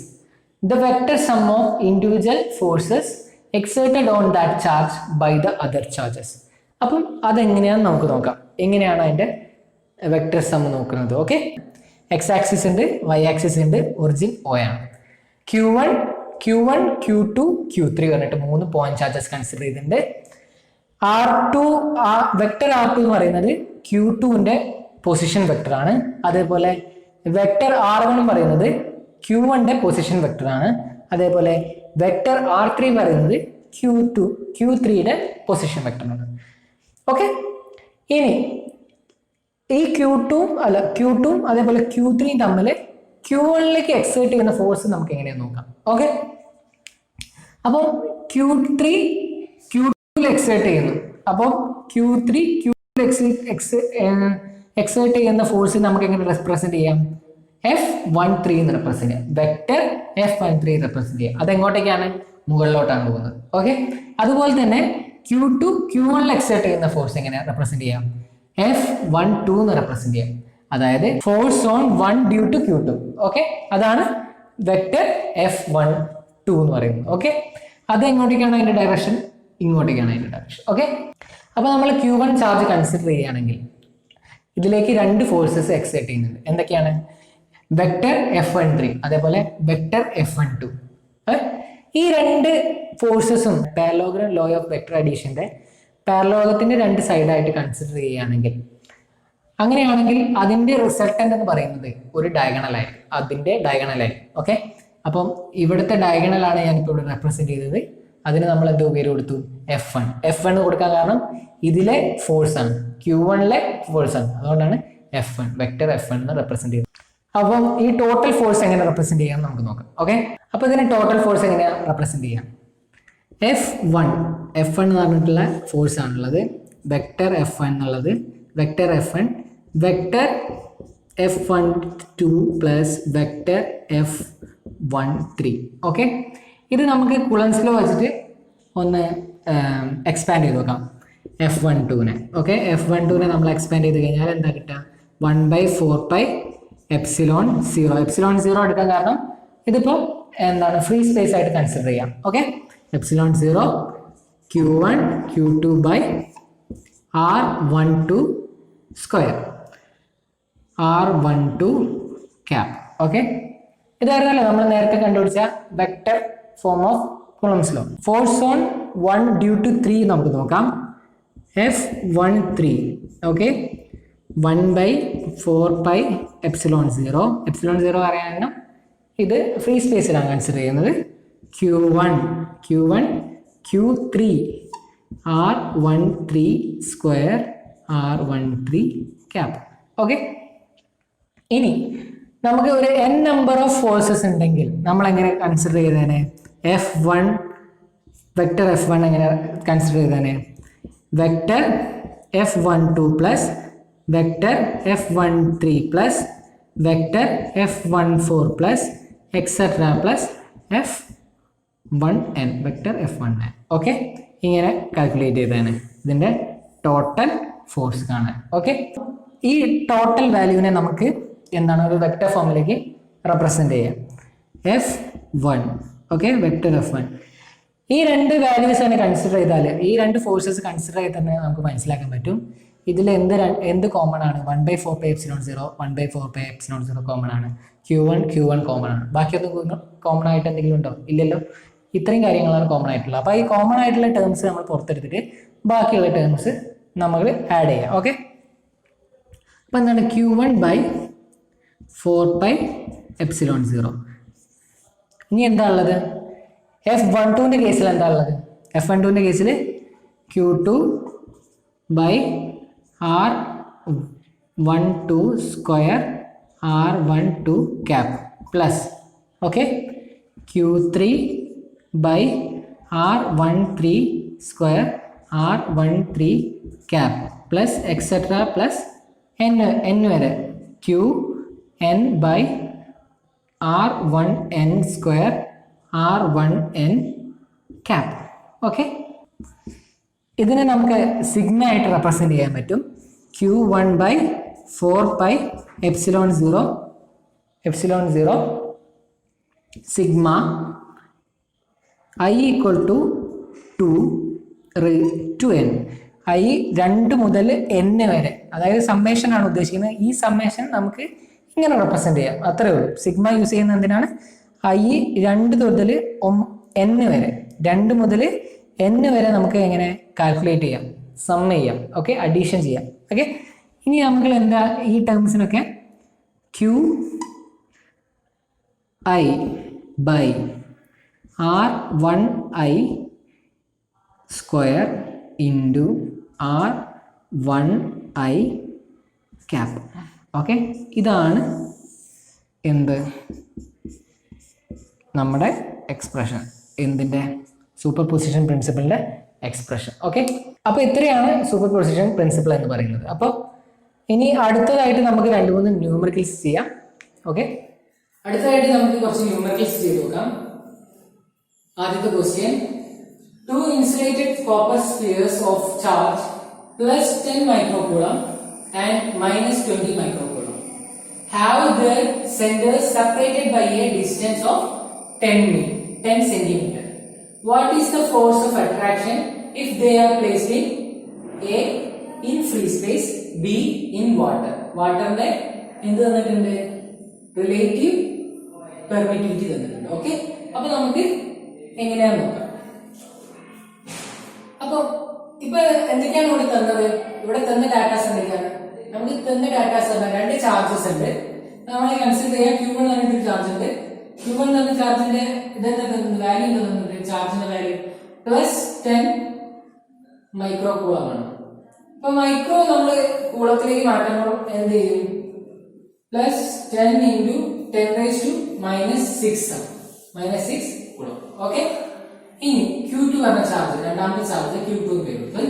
the vector sum of individual forces exerted on that charge by the other charges. അപ്പം അതെങ്ങനെയാണെന്ന് നമുക്ക് നോക്കാം. എങ്ങനെയാണ് അതിൻ്റെ വെക്ടർ സം നോക്കുന്നത്? ഓക്കെ, എക്സ് ആക്സിസ് ഉണ്ട്, വൈ ആക്സിസ് ഉണ്ട്, ഒറിജിൻ O ആണ്. Q1 Q2 Q3 പറഞ്ഞിട്ട് 3 പോയിന്റ് ചാർജസ് കൺസിഡർ ചെയ്തിട്ടുണ്ട്. വെക്ടർ R2 എന്ന് പറയുന്നത് Q2ന്റെ പൊസിഷൻ വെക്ടർ ആണ്. അതേപോലെ വെക്ടർ R1 പറയുന്നത് Q1ന്റെ പൊസിഷൻ വെക്ടർ ആണ്. അതേപോലെ വെക്ടർ R3 പറയുന്നത് Q3യുടെ പൊസിഷൻ വെക്ടർ ആണ്. ഓക്കെ, ഇനി ഈ Q2 അതേപോലെ Q3 തമ്മിൽ Q1ലേക്ക് എക്സേർട്ട് ചെയ്യുന്ന ഫോഴ്സ് നമുക്ക് എങ്ങനെയാന്ന് നോക്കാം. ഓക്കെ, അപ്പോൾ Q3 Q2 എക്സേർട്ട് ചെയ്യുന്നു. അപ്പോൾ Q3 Q2 എക്സേർട്ട് ചെയ്യുന്ന ഫോഴ്സ് നമുക്ക് എങ്ങനെ റെപ്രസെന്റ് ചെയ്യാം? F13 എന്ന് റെപ്രസെന്റ് ചെയ്യാം. വെക്ടർ F13 റെപ്രസെന്റ് ചെയ്യാം. അതെങ്ങോട്ടേക്കാണ്? മുകളിലോട്ടാണ് പോകുന്നത്. ഓക്കെ, അതുപോലെ തന്നെ Q2 Q1 എക്സേർട്ട് ചെയ്യുന്ന ഫോഴ്സ് എങ്ങനെ റെപ്രസെന്റ് ചെയ്യാം? F12 എന്ന് റെപ്രസെന്റ് ചെയ്യാം. അതായത് force on 1 due to Q2. Okay, അതാണ് വെക്ടർ F12 എന്ന് പറയുന്നത്. ഓക്കെ, അത് എങ്ങോട്ടേക്കാണ് അതിന്റെ ഡയറക്ഷൻ? ഇങ്ങോട്ടേക്കാണ് അതിന്റെ ഡയറക്ഷൻ. ഓക്കെ, അപ്പോൾ നമ്മൾ Q1 ചാർജ് കൺസിഡർ ചെയ്യുകയാണെങ്കിൽ ഇതിലേക്ക് രണ്ട് ഫോഴ്സസ് എക്സേർട്ട് ചെയ്യുന്നുണ്ട്. എന്തൊക്കെയാണ്? വെക്ടർ F13 അതേപോലെ വെക്ടർ F12. ഈ രണ്ട് ഫോഴ്സസും പാരലോഗ്രാം ലോ ഓഫ് വെക്ടർ അഡീഷന്റെ പാരലോഗത്തിന്റെ രണ്ട് സൈഡായിട്ട് കൺസിഡർ ചെയ്യുകയാണെങ്കിൽ, അങ്ങനെയാണെങ്കിൽ അതിന്റെ റിസൾട്ടന്റ് എന്ന് പറയുന്നത് ഒരു ഡയഗണൽ ആയിരിക്കും. ഓക്കെ, അപ്പം ഇവിടുത്തെ ഡയഗണൽ ആണ് ഞാനിപ്പോൾ ഇവിടെ റെപ്രസെന്റ് ചെയ്തത്. അതിന് നമ്മൾ എന്ത് പേര് കൊടുത്തു? F1 കൊടുക്കാൻ കാരണം ഇതിലെ ഫോഴ്സ് ആണ്, Q1ലെ ഫോഴ്സ് ആണ്. അതുകൊണ്ടാണ് F1 വെക്ടർ F1 എന്ന് റെപ്രസെന്റ് ചെയ്യുന്നത്. അപ്പം ഈ ടോട്ടൽ ഫോഴ്സ് എങ്ങനെ റെപ്രസെന്റ് ചെയ്യാം നമുക്ക് നോക്കാം. ഓക്കെ, അപ്പൊ ഇതിന് ടോട്ടൽ ഫോഴ്സ് എങ്ങനെയാ റെപ്രസെന്റ് ചെയ്യാം? F1 എന്ന് പറഞ്ഞിട്ടുള്ള ഫോഴ്സ് ആണുള്ളത്, വെക്ടർ F1 എന്നുള്ളത്, vector F1 vector F12 plus vector F13. Okay, ഇത് നമുക്ക് കുളംസ് ലോ വെച്ചിട്ട് ഒന്ന് എക്സ്പാൻഡ് ചെയ്ത് നോക്കാം. F12നെ ഓക്കെ, F12നെ നമ്മൾ എക്സ്പാൻഡ് ചെയ്ത് കഴിഞ്ഞാൽ എന്താ കിട്ടുക? 1/4πε0. എപ്സിലോൺ 0 എടുക്കാൻ കാരണം ഇതിപ്പോൾ എന്താണ് ഫ്രീ സ്പേസ് ആയിട്ട് കൺസിഡർ ചെയ്യാം. Okay, ε0 Q1 Q2 by R12 square, R12 cap. Okay, ഇതായിരുന്നല്ലോ നമ്മൾ നേരത്തെ കണ്ടുപിടിച്ച vector form of Coulomb's law. Force on 1 due to 3 നമുക്ക് നോക്കാം. F13 okay, 1/4πε0. ε0 അറിയാനും ഇത് ഫ്രീ സ്പേസിലാണ് കൺസിഡർ ചെയ്യുന്നത്. Q1 Q3 R13 square, R13 cap. Okay, ഇനി നമുക്ക് ഒരു n നമ്പർ ഓഫ് ഫോഴ്സസ് ഉണ്ടെങ്കിൽ നമ്മൾ എങ്ങനെ കൺസിഡർ ചെയ്തേനെ? F1 വെക്ടർ F1 എങ്ങനെ കൺസിഡർ ചെയ്തേനെ? Vector F12 plus vector F13 plus vector F14 plus etcetera plus F1n, vector F1n. Okay, ഇങ്ങനെ കാൽക്കുലേറ്റ് ചെയ്തേനെ ഇതിൻ്റെ ടോട്ടൽ ഫോഴ്സ് കാണാൻ. ഓക്കെ, ഈ ടോട്ടൽ വാല്യൂവിനെ നമുക്ക് എന്താണ് ഒരു വെക്ടർ ഫോമിലേക്ക് റെപ്രസെന്റ് ചെയ്യാം. F1 okay, vector F1. ഈ രണ്ട് വാല്യൂസ് തന്നെ കൺസിഡർ ചെയ്താൽ, ഈ രണ്ട് ഫോഴ്സസ് കൺസിഡർ ചെയ്ത് തന്നെ നമുക്ക് മനസ്സിലാക്കാൻ പറ്റും ഇതിൽ എന്ത് കോമൺ ആണ്. 1/4πε0, 1/4πε0 കോമൺ ആണ്. Q1 കോമൺ ആണ്. ബാക്കിയൊന്നും കോമൺ ആയിട്ട് എന്തെങ്കിലും ഉണ്ടോ? ഇല്ലല്ലോ. ഇത്രയും കാര്യങ്ങളാണ് കോമൺ ആയിട്ടുള്ളത്. അപ്പോൾ ഈ കോമൺ ആയിട്ടുള്ള ടേംസ് നമ്മൾ പുറത്തെടുത്തിട്ട് ബാക്കിയുള്ള ടേംസ് നമ്മൾ ആഡ് ചെയ്യാം. ഓക്കെ, അപ്പോൾ എന്താണ് Q1/4πε0. ഇനി എന്താ ഉള്ളത്? F12ൻ്റെ കേസിൽ എന്താ ഉള്ളത്? F12ൻ്റെ കേസിൽ Q2/R12 square, R12 cap plus okay Q3/R13 square, R13 cap plus etcetera plus n വരെ Qn/R1n square, R1n cap. Okay, ഇതിനെ നമുക്ക് സിഗ്മ ആയിട്ട് റെപ്രസെന്റ് ചെയ്യാൻ പറ്റും. Q1/4πε0 sigma I = 2/n. I 2 മുതൽ n വരെ, അതായത് സമ്മേഷൻ ആണ് ഉദ്ദേശിക്കുന്നത്. ഈ സമ്മേഷൻ നമുക്ക് ഇങ്ങനെ റെപ്രസെന്റ് ചെയ്യാം, അത്രേ ഉള്ളൂ. സിഗ്മ യൂസ് ചെയ്യുന്നത് എന്തിനാണ്? I 2 മുതൽ n വരെ, 2 മുതൽ n വരെ നമുക്ക് എങ്ങനെ കാൽക്കുലേറ്റ് ചെയ്യാം? സം ചെയ്യാം. ഓക്കെ, അഡീഷൻ ചെയ്യാം. ഓക്കെ, ഇനി നമുക്ക് എന്താ ഈ ടേംസിനൊക്കെ Qi/R1i square into R1i cap. Okay, ഇതാണ് എന്ത് നമ്മുടെ എക്സ്പ്രഷൻ, എന്തിൻ്റെ? സൂപ്പർ പൊസിഷൻ പ്രിൻസിപ്പിളിൻ്റെ എക്സ്പ്രഷൻ. ഓക്കെ, അപ്പോൾ ഇത്രയാണ് സൂപ്പർ പൊസിഷൻ പ്രിൻസിപ്പിൾ എന്ന് പറയുന്നത്. അപ്പോൾ ഇനി അടുത്തതായിട്ട് നമുക്ക് 2-3 ന്യൂമറിക്കൽസ് ചെയ്യാം. ഓക്കെ, അടുത്തതായിട്ട് നമുക്ക് കുറച്ച് ന്യൂമറിക്കൽസ് ചെയ്ത് നോക്കാം. ആദ്യത്തെ question: 2 insulated copper spheres of charge plus 10 microcoulomb and minus 20 microcoulomb have their centers separated by a distance of 10 centimeter. What is the force of attraction if they are placed in A in free space, B in water? വാട്ടറിന്റെ എന്ത് തന്നിട്ടുണ്ട്? റിലേറ്റീവ് പെർമിറ്റിവിറ്റി തന്നിട്ടുണ്ട്. ഓക്കെ, അപ്പൊ നമുക്ക് എങ്ങനെയാന്ന് നോക്കാം. അപ്പൊ ഇപ്പൊ എന്തൊക്കെയാണ് ഇവിടെ തന്നത്? ഇവിടെ തന്ന ഡാറ്റാസ് എന്തൊക്കെയാണ്? നമുക്ക് തന്ന ഡാറ്റാസ് ആണ് 2 ചാർജസ് ഉണ്ട്. നമ്മൾ കൺസിഡർ ചെയ്യാം Q1 എന്നൊരു ചാർജ് ഉണ്ട്. Q1 എന്ന ചാർജിന്റെ ഇതെന്താ വാല്യൂ തന്നിട്ടുണ്ട്? ചാർജിന്റെ വാല്യൂ +10 മൈക്രോ കൂളം ആണ്. അപ്പൊ മൈക്രോ നമ്മൾ കൂളത്തിലേക്ക് മാറ്റുമ്പോൾ എന്ത് ചെയ്യും? Plus 10 into 10 raised to minus 6 ആണ്. മൈനസ് 6 കൂടെ. ഓക്കെ, ഇനി Q2 പറഞ്ഞ ചാർജ്, രണ്ടാമത്തെ ചാർജ് Q2 എടുത്ത്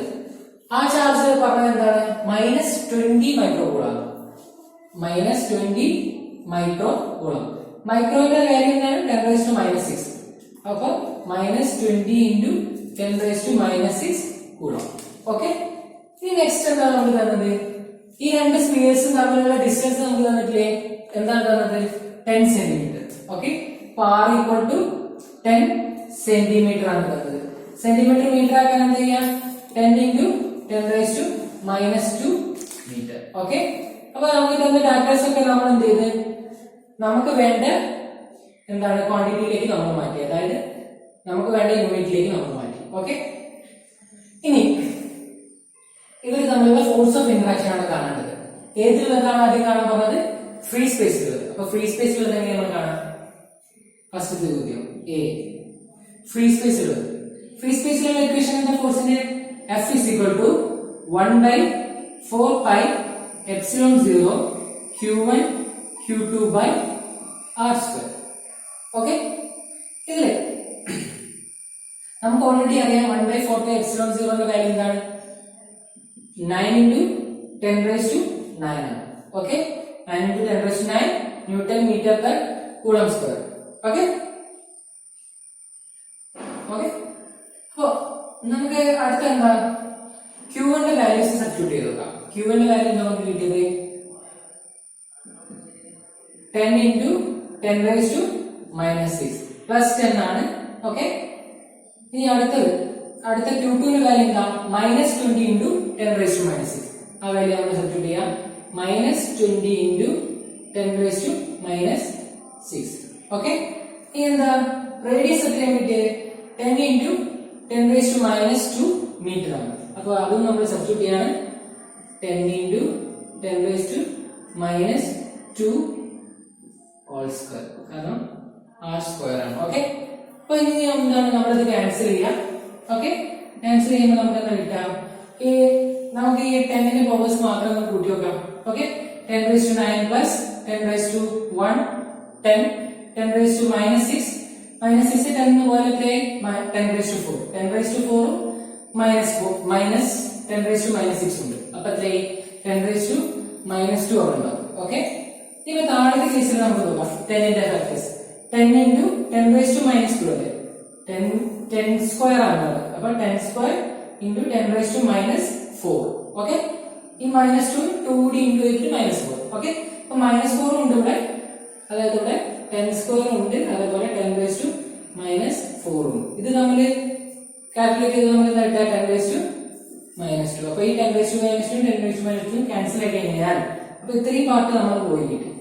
ആ ചാർജ് പറഞ്ഞത് എന്താണ്? മൈനസ് 20 മൈക്രോ കൂളാണ്. Minus 20 micro coulomb. മൈക്രോയുടെ വാല്യൂ എന്താണ്? 10 raised to minus 6. അപ്പൊ minus 20 into 10 raised to minus 6 coulomb. Okay, ഇനി നെക്സ്റ്റ് എന്താണ് നമുക്ക് തന്നത്? ഈ രണ്ട് സ്പിയേഴ്സും തമ്മിലുള്ള ഡിസ്റ്റൻസ് നമുക്ക് തന്നിട്ടില്ലേ? എന്താണ് തന്നത്? 10 centimetre. Okay, r equal to 10 centimetre ആണ് തന്നത്. സെന്റിമീറ്റർ മീറ്റർ ആക്കാൻ എന്ത് ചെയ്യാം? 10 into 10 raised to minus 2 metre. Okay, അപ്പൊ നമുക്ക് തന്ന ഡാറ്റാസ് ഒക്കെ നമ്മൾ എന്ത് ചെയ്ത് നമുക്ക് വേണ്ട എന്താണ് ക്വാണ്ടിറ്റിയിലേക്ക് നമ്മൾ മാറ്റി, അതായത് നമുക്ക് വേണ്ട യൂണിറ്റിലേക്ക് നമ്മൾ മാറ്റി. ഓക്കെ, ഇനി ഇവർ തമ്മിലുള്ള ഫോഴ്സ് ഓഫ് ഇന്ററാക്ഷൻ ആണ് കാണേണ്ടത്. ഏതിലുള്ളതാണ് ആദ്യം കാണാൻ പറഞ്ഞത്? ഫ്രീ സ്പേസിലുള്ളത്. അപ്പൊ ഫ്രീ സ്പേസിലുള്ളത് എങ്ങനെയാണ് കാണാം? ഫസ്റ്റ് ചോദ്യം എ, ഫ്രീ സ്പേസിലുള്ളത്. ഫ്രീ സ്പേസിലുള്ള ഇക്വേഷൻ എന്താ? ഫോഴ്സിന്റെ F is equal to 1 by 4 pi epsilon 0 Q1 Q2 by R square. Okay, ഇതില് നമുക്ക് ഓൾറെഡി അറിയാം 1 by 4 pi epsilon 0 ന്റെ വാല്യൂ എന്താണ്? 9 into 10 raised to 9 ആണ്. Okay, 9 into 10 raised to 9 newton metre per coulomb square. Okay, okay, അപ്പോ നമുക്ക് അടുത്ത എന്താ? Q1 ന്റെ വാല്യൂസ് സബ്സ്റ്റിറ്റ്യൂട്ട് ചെയ്ത് നോക്കാം. Q1 ന്റെ വാല്യൂ നമുക്ക് കിട്ടിയത് 10 into 10 raised to minus 6 plus 10 ആണ്. ഓക്കെ, ഇനി അടുത്ത Q2 ന്റെ വാല്യൂ എന്താ? Minus 20 into 10 raised to minus 6. ആ വാല്യൂ നമ്മൾ സബ്സ്റ്റിറ്റ്യൂട്ട് ചെയ്യാം. Minus 20 into 10 raised to minus 6. Okay, ഇനി എന്താ? റേഡിയസ് എത്രയാണ് കിട്ടിയത്? 10 into 10 raised to minus 2 metre ആണ്. അപ്പൊ അതും നമ്മൾ സബ്സ്റ്റിറ്റ്യൂട്ട് ചെയ്യാണ്. 10 into 10 raised to minus 2 all square, കാരണം r square ആണ്. ഓക്കെ, അപ്പൊ ഇനി എന്താണ്? നമ്മളിത് ക്യാൻസൽ ചെയ്യാം. ഓക്കെ, ക്യാൻസൽ ചെയ്യുമ്പോൾ നമുക്ക് എന്താ കിട്ടാം? നമുക്ക് ഈ 10 ന്റെ പവേഴ്സ് മാത്രം നമുക്ക് കൂട്ടി വെക്കാം. Okay, 10 raised to 9 plus 10 raised to 1 10 10 raised to minus 6 minus 6 10 പോലെ 10 raised to 4 10 raised to 4 minus 4 minus 10 raised to minus 6 ഉണ്ട്. അപ്പൊ 10 raised to minus 2 അവിടെ ഉണ്ടാവും. ഓക്കെ, ഇനി താഴത്തെ കേസിൽ നമുക്ക് നോക്കാം. 10 ന്റെ factors 10 into 10 raised to minus 2 അല്ലേ? 10 സ്ക്വയർ ആണ്. അപ്പൊ 10 square into 10 raised to minus 4. Okay, ഈ minus 2 2d into 8 minus 4. Okay, അപ്പൊ minus 4 ഉണ്ട് ഇവിടെ, അതായത് ഇവിടെ 10 സ്ക്വയർ ഉണ്ട്, അതേപോലെ 10 raised to minus 4 ഉണ്ട്. ഇത് നമ്മൾ കാൽക്കുലേറ്റ് ചെയ്ത് നമ്മൾ എന്താ 10 raised to minus 2. അപ്പൊ ഈ 10 raised to minus 2 10 raised to minus 2 cancel ആയി കഴിഞ്ഞാൽ അപ്പൊ ഇത്രയും പാർട്ട് നമ്മൾ പോയി കിട്ടും.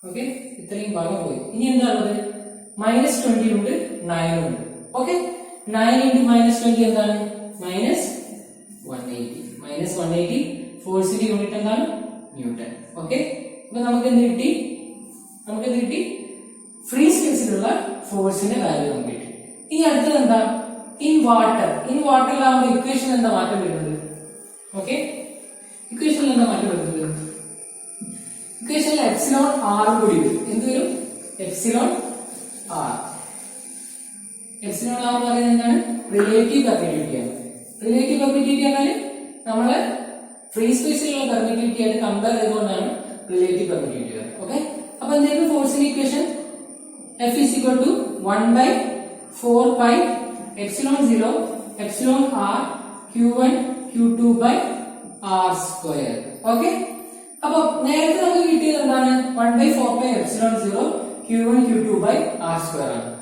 ഓക്കെ, ഇത്രയും ഭാഗം പോയി. ഇനി എന്താ ഉള്ളത്? മൈനസ് 20 ഉണ്ട്, 9 ഉണ്ട്. ഓക്കെ, 9 into minus 20 എന്താണ്? മൈനസ് 180. മൈനസ് 180 ഫോഴ്സിന്റെ യൂണിറ്റ് എന്താണ്? ന്യൂട്ടൺ. ഓക്കെ, അപ്പൊ നമുക്ക് എന്ത് കിട്ടി? ഫ്രീ സ്പേസിലുള്ള ഫോഴ്സിന്റെ വാല്യൂ നമുക്ക് കിട്ടി. ഇനി അടുത്തത് എന്താ? ഇൻ വാട്ടറിലാവുമ്പോൾ ഇക്വേഷൻ എന്താ മാറ്റം വരുന്നത്? ഓക്കെ, ഇക്വേഷനിൽ എന്താ മാറ്റം വരുന്നത്? ഇക്വേഷനിൽ എപ്സിലോൺ ആർ കൂടി വരും. എന്ത് വരും? Epsilon R. എപ്സിലോൺ ആർ എന്ന് പറയുന്നത് എന്താണ്? റിലേറ്റീവ് പെർമിറ്റിവിറ്റി ആണ്. റിലേറ്റീവ് പെർമിറ്റിവിറ്റി എന്നാൽ നമ്മള് ഫ്രീ സ്പേസിലുള്ള പെർമിറ്റിവിറ്റി ആയിട്ട് കമ്പയർ ചെയ്തുകൊണ്ടാണ് റിലേറ്റീവ് പെർമിറ്റിവിറ്റി. ഓക്കെ, അപ്പൊ എന്തായിരുന്നു ഫോഴ്സിന്റെ equation? F is equal to 1 by 4 pi epsilon 0 epsilon r q1 q2 by r square. Okay, അപ്പൊ നേരത്തെ നമുക്ക് കിട്ടിയത് എന്താണ്? 1 by 4 pi epsilon 0 q1 q2 by r square ആണ്.